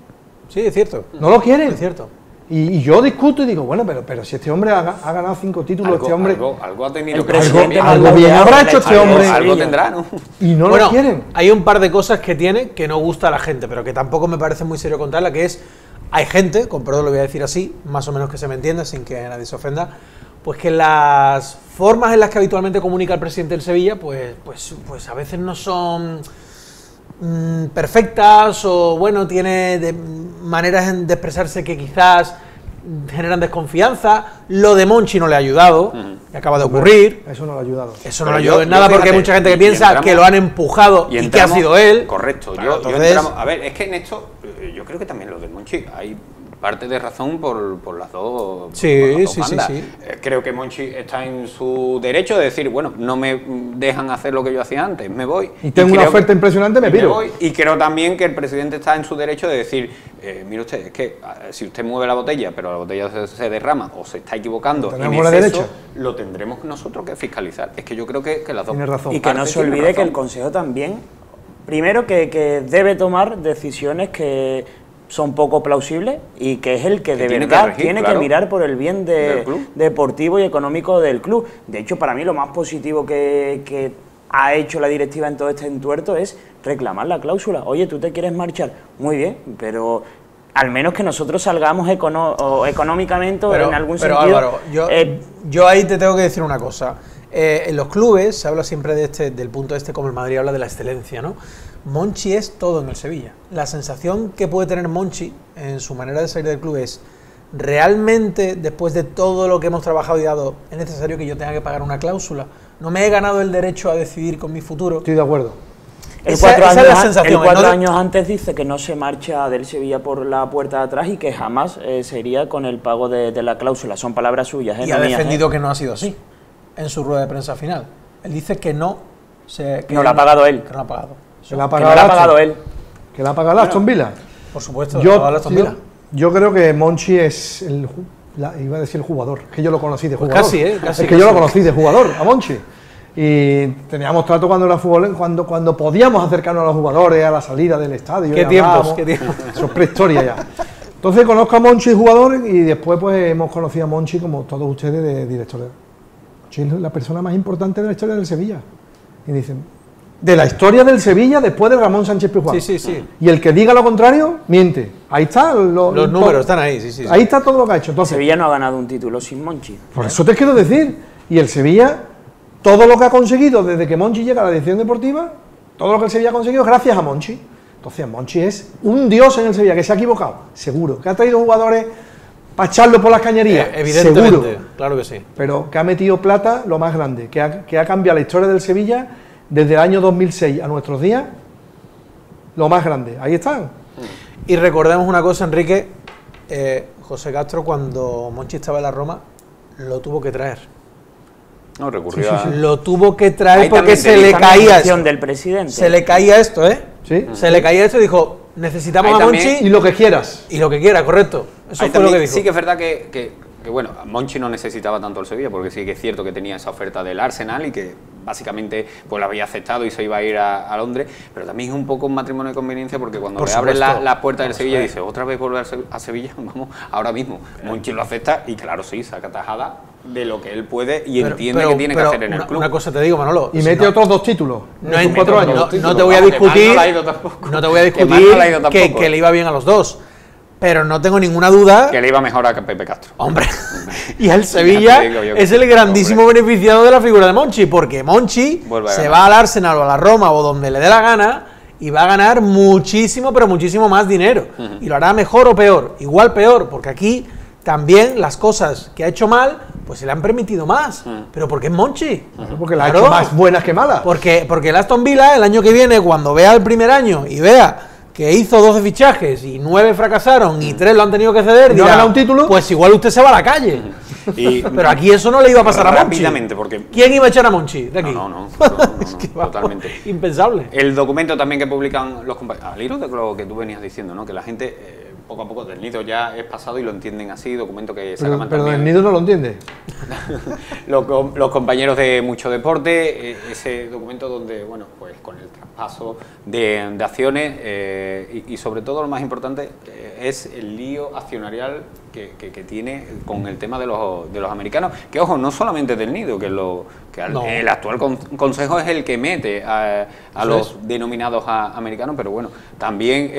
Sí, es cierto. No lo quieren. Es cierto. Y yo discuto y digo, bueno, pero si este hombre ha ganado 5 títulos, este hombre... Algo ha tenido El que presidente algo bien habrá hecho este hombre. Algo tendrá, ¿no? Y no Bueno, lo quieren. hay un par de cosas que tiene que no gusta a la gente, pero que tampoco me parece muy serio contarla, que es, hay gente, con perdón lo voy a decir así, más o menos que se me entienda, sin que nadie se ofenda, pues que las formas en las que habitualmente comunica el presidente del Sevilla, pues a veces no son perfectas, o bueno, tiene maneras de expresarse que quizás generan desconfianza. Lo de Monchi no le ha ayudado, que acaba de ocurrir. Eso no lo ha ayudado. Eso no lo ha ayudado en nada, porque hay mucha gente que piensa que lo han empujado y que ha sido él. Correcto. Claro, yo entonces... a ver, es que en esto, yo creo que también lo de Monchi hay parte de razón por las dos. Sí, por las dos sí, bandas. sí. Creo que Monchi está en su derecho de decir, bueno, no me dejan hacer lo que yo hacía antes, me voy. Y tengo una oferta impresionante, me piro. voy. Y creo también que el presidente está en su derecho de decir, mire usted, es que si usted mueve la botella, pero la botella se derrama o se está equivocando en ¿Tenemos la exceso, derecha? lo tendremos nosotros que fiscalizar. Es que yo creo que las dos. Tiene razón. Y que no partes se tienen olvide que razón. el Consejo también, primero que debe tomar decisiones que son poco plausibles y que es el que de tiene que verdad regir, tiene claro, que mirar por el bien del club. deportivo y económico del club. De hecho, para mí lo más positivo que ha hecho la directiva en todo este entuerto es reclamar la cláusula. Oye, ¿tú te quieres marchar? Muy bien, pero al menos que nosotros salgamos económicamente o en algún pero sentido... Álvaro, yo ahí te tengo que decir una cosa. En los clubes se habla siempre del punto como el Madrid habla de la excelencia, ¿no? Monchi es todo en el Sevilla. La sensación que puede tener Monchi en su manera de salir del club es, ¿realmente después de todo lo que hemos trabajado y dado es necesario que yo tenga que pagar una cláusula? ¿No me he ganado el derecho a decidir con mi futuro? Estoy de acuerdo. Esa es la sensación. 4 años antes dice que no se marcha del Sevilla por la puerta de atrás y que jamás sería con el pago de la cláusula. Son palabras suyas. Y no ha mías, defendido que no ha sido así en su rueda de prensa final. Él dice que no no la ha pagado él. Que no la ha pagado. Que la ha Que pagado, no la ha pagado él. Que la ha pagado Aston Villa. Por supuesto, yo creo que Monchi es iba a decir el jugador, que yo lo conocí de jugador. Casi, es que yo lo conocí de jugador, a Monchi. Y teníamos trato cuando era fútbol, cuando podíamos acercarnos a los jugadores, a la salida del estadio. ¿Qué tiempos? Eso es prehistoria ya. Entonces conozco a Monchi, jugador, y después pues hemos conocido a Monchi, como todos ustedes, de director. Monchi es la persona más importante de la historia del Sevilla. Y dicen, de la historia del Sevilla después de Ramón Sánchez Pizjuán. Sí. Y el que diga lo contrario, miente. Ahí está. Los números están ahí, sí. Ahí está todo lo que ha hecho. Entonces, Sevilla no ha ganado un título sin Monchi. Por eso te quiero decir. Y el Sevilla, todo lo que ha conseguido desde que Monchi llega a la dirección deportiva, todo lo que el Sevilla ha conseguido es gracias a Monchi. Entonces Monchi es un dios en el Sevilla, que se ha equivocado, seguro. Que ha traído jugadores para echarlo por las cañerías, evidentemente, seguro. Claro que sí. Pero que ha metido plata, lo más grande, que ha cambiado la historia del Sevilla desde el año 2006 a nuestros días, lo más grande. Ahí están. Y recordemos una cosa, Enrique, José Castro, cuando Monchi estaba en la Roma, lo tuvo que traer. No, recurrió a... Lo tuvo que traer Ahí porque se le La caía decisión esto. del presidente. Se le caía esto, Sí. Se le caía esto y dijo, necesitamos Ahí a también- Monchi Y lo que quieras. y lo que quiera, correcto. Eso Ahí fue lo que también dijo. sí que es verdad que bueno, Monchi no necesitaba tanto el Sevilla, porque sí que es cierto que tenía esa oferta del Arsenal y que básicamente pues la había aceptado y se iba a ir a Londres, pero también es un poco un matrimonio de conveniencia, porque cuando Por le abren supuesto. las puertas del Sevilla dice, otra vez volver a Sevilla, vamos, ahora mismo. Monchi lo acepta y claro, sí, saca tajada de lo que él puede y entiende que tiene que hacer en el club. Una cosa te digo, Manolo. Y si mete no- otros 2 títulos. No, hay- en 4 años. no te voy a Vamos, que mal discutir, no le ha ido tampoco. no te voy a Que mal discutir no le ha ido tampoco, que le iba bien a los dos, pero no tengo ninguna duda. Que le iba mejor a Pepe Castro. Hombre, y el Sevilla Ya te digo yo que es el grandísimo beneficiado de la figura de Monchi, porque Monchi Vuelve a se ganar. va al Arsenal o a la Roma o donde le dé la gana y va a ganar muchísimo, pero muchísimo más dinero. Y lo hará mejor o peor, igual peor, porque aquí también las cosas que ha hecho mal, pues se le han permitido más. Pero porque es Monchi. Porque la ha Claro. hecho más buenas que malas. Porque el Aston Villa el año que viene, cuando vea el primer año y vea que hizo 12 fichajes y 9 fracasaron y 3 lo han tenido que ceder, ¿Y no ha ganado un título? pues igual usted se va a la calle. Y Pero aquí eso no le iba a pasar a Monchi. rápidamente, porque ¿Quién iba a echar a Monchi de aquí? No, Es que, vamos, totalmente. impensable. El documento también que publican los compañeros, al hilo de lo que tú venías diciendo, ¿no? Que la gente poco a poco del nido ya es pasado y lo entienden así, documento que sacaban Pero el también nido no lo entiende. los compañeros de Mucho Deporte, ese documento donde, bueno, pues con el traspaso de acciones y sobre todo lo más importante es el lío accionarial que tiene con el tema de los americanos, que ojo, no solamente del nido, el actual consejo es el que mete a los denominados americanos, pero bueno, también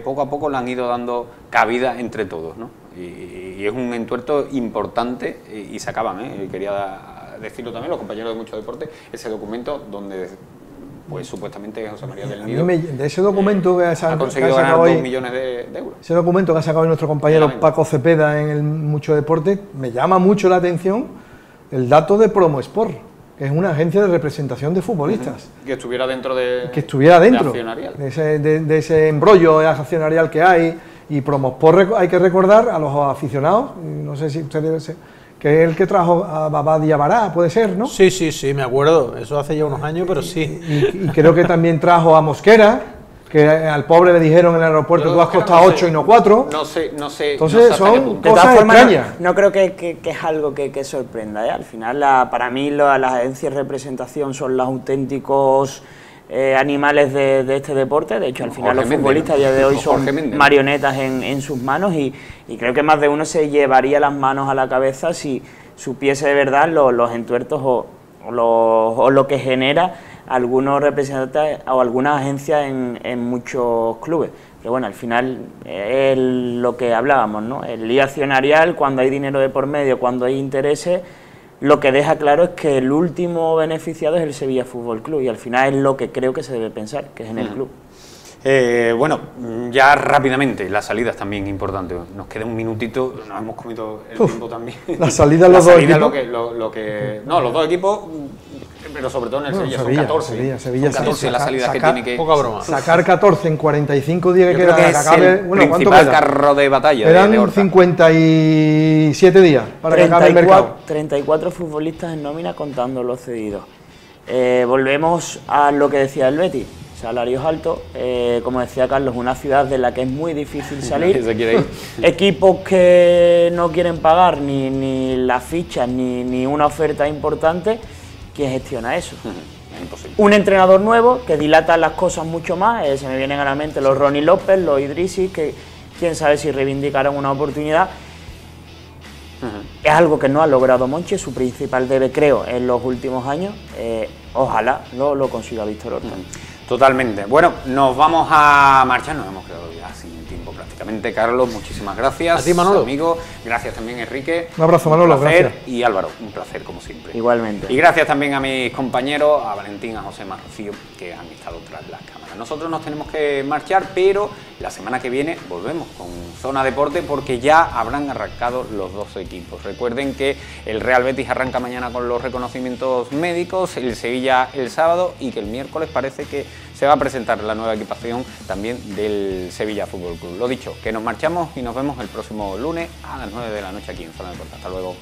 poco a poco le han ido dando cabida entre todos, ¿no? Y es un entuerto importante y se acaban, quería decirlo también los compañeros de Mucho Deporte, ese documento donde pues supuestamente José María del Nido De ese documento que ha conseguido ganar 2 millones de euros. Ese documento que ha sacado hoy nuestro compañero Claramente. Paco Cepeda en el Mucho Deporte, me llama mucho la atención el dato de Promo Sport, que es una agencia de representación de futbolistas. Que estuviera dentro de... Que estuviera dentro de accionarial. de ese embrollo accionarial que hay. Y Promosport, hay que recordar a los aficionados, no sé si ustedes, que es el que trajo a Babá Diabará, puede ser, ¿no? Sí, me acuerdo. Eso hace ya unos años, pero sí. Y creo que también trajo a Mosquera, que al pobre le dijeron en el aeropuerto, Yo tú has Mosquera costado no sé. 8 y no 4. No sé. Entonces no sé hasta son qué punto. De cosas todas formas, extrañas. no creo que es algo que sorprenda. Al final, para mí, las agencias de representación son los auténticos animales de este deporte. De hecho, al final Jorge los Méndez, futbolistas a ¿no? día de hoy Jorge son Méndez, ¿no? marionetas en sus manos y creo que más de uno se llevaría las manos a la cabeza si supiese de verdad los entuertos o lo que genera algunos representantes o algunas agencias en muchos clubes. Pero bueno, al final es lo que hablábamos, ¿no? El lío accionarial, cuando hay dinero de por medio, cuando hay intereses, lo que deja claro es que el último beneficiado es el Sevilla Fútbol Club y al final es lo que creo que se debe pensar, que es en el club. Bueno, ya rápidamente, las salidas también importantes. Nos queda un minutito, nos hemos comido el tiempo también. Las salidas los dos equipos. No, los dos equipos, pero sobre todo en el Sevilla, son 14. Sevilla, son 14 las salidas que sacar- tiene que... Poca broma. Sacar 14 en 45 días Yo que creo queda que que es acabe. el Bueno, ¿cuánto principal queda? carro de batalla de Quedan Horta. 57 días para que acabe el mercado. 34 futbolistas en nómina contando los cedidos. Volvemos a lo que decía el Betis, salarios altos, como decía Carlos, una ciudad de la que es muy difícil salir, Se quiere ir. equipos que no quieren pagar ni las fichas ni una oferta importante. ¿Quién gestiona eso? Imposible. Un entrenador nuevo que dilata las cosas mucho más, se me vienen a la mente los Ronnie López, los Idrissi, que quién sabe si reivindicarán una oportunidad. Es algo que no ha logrado Monchi, su principal debe, creo, en los últimos años. Ojalá lo consiga Víctor Horta. Totalmente. Bueno, nos vamos a marchar, nos hemos quedado ya sin tiempo prácticamente. Carlos, muchísimas gracias. A ti, Manolo. Amigo, gracias también, Enrique. Un abrazo, Manolo, Un placer. gracias. Y Álvaro, un placer como siempre. Igualmente. Y gracias también a mis compañeros, a Valentín, a José Rocío, que han estado tras las cámaras. Nosotros nos tenemos que marchar, pero la semana que viene volvemos con Zona Deporte porque ya habrán arrancado los dos equipos. Recuerden que el Real Betis arranca mañana con los reconocimientos médicos, el Sevilla el sábado y que el miércoles parece que se va a presentar la nueva equipación también del Sevilla Fútbol Club. Lo dicho, que nos marchamos y nos vemos el próximo lunes a las 9 de la noche aquí en Zona Deporte. Hasta luego.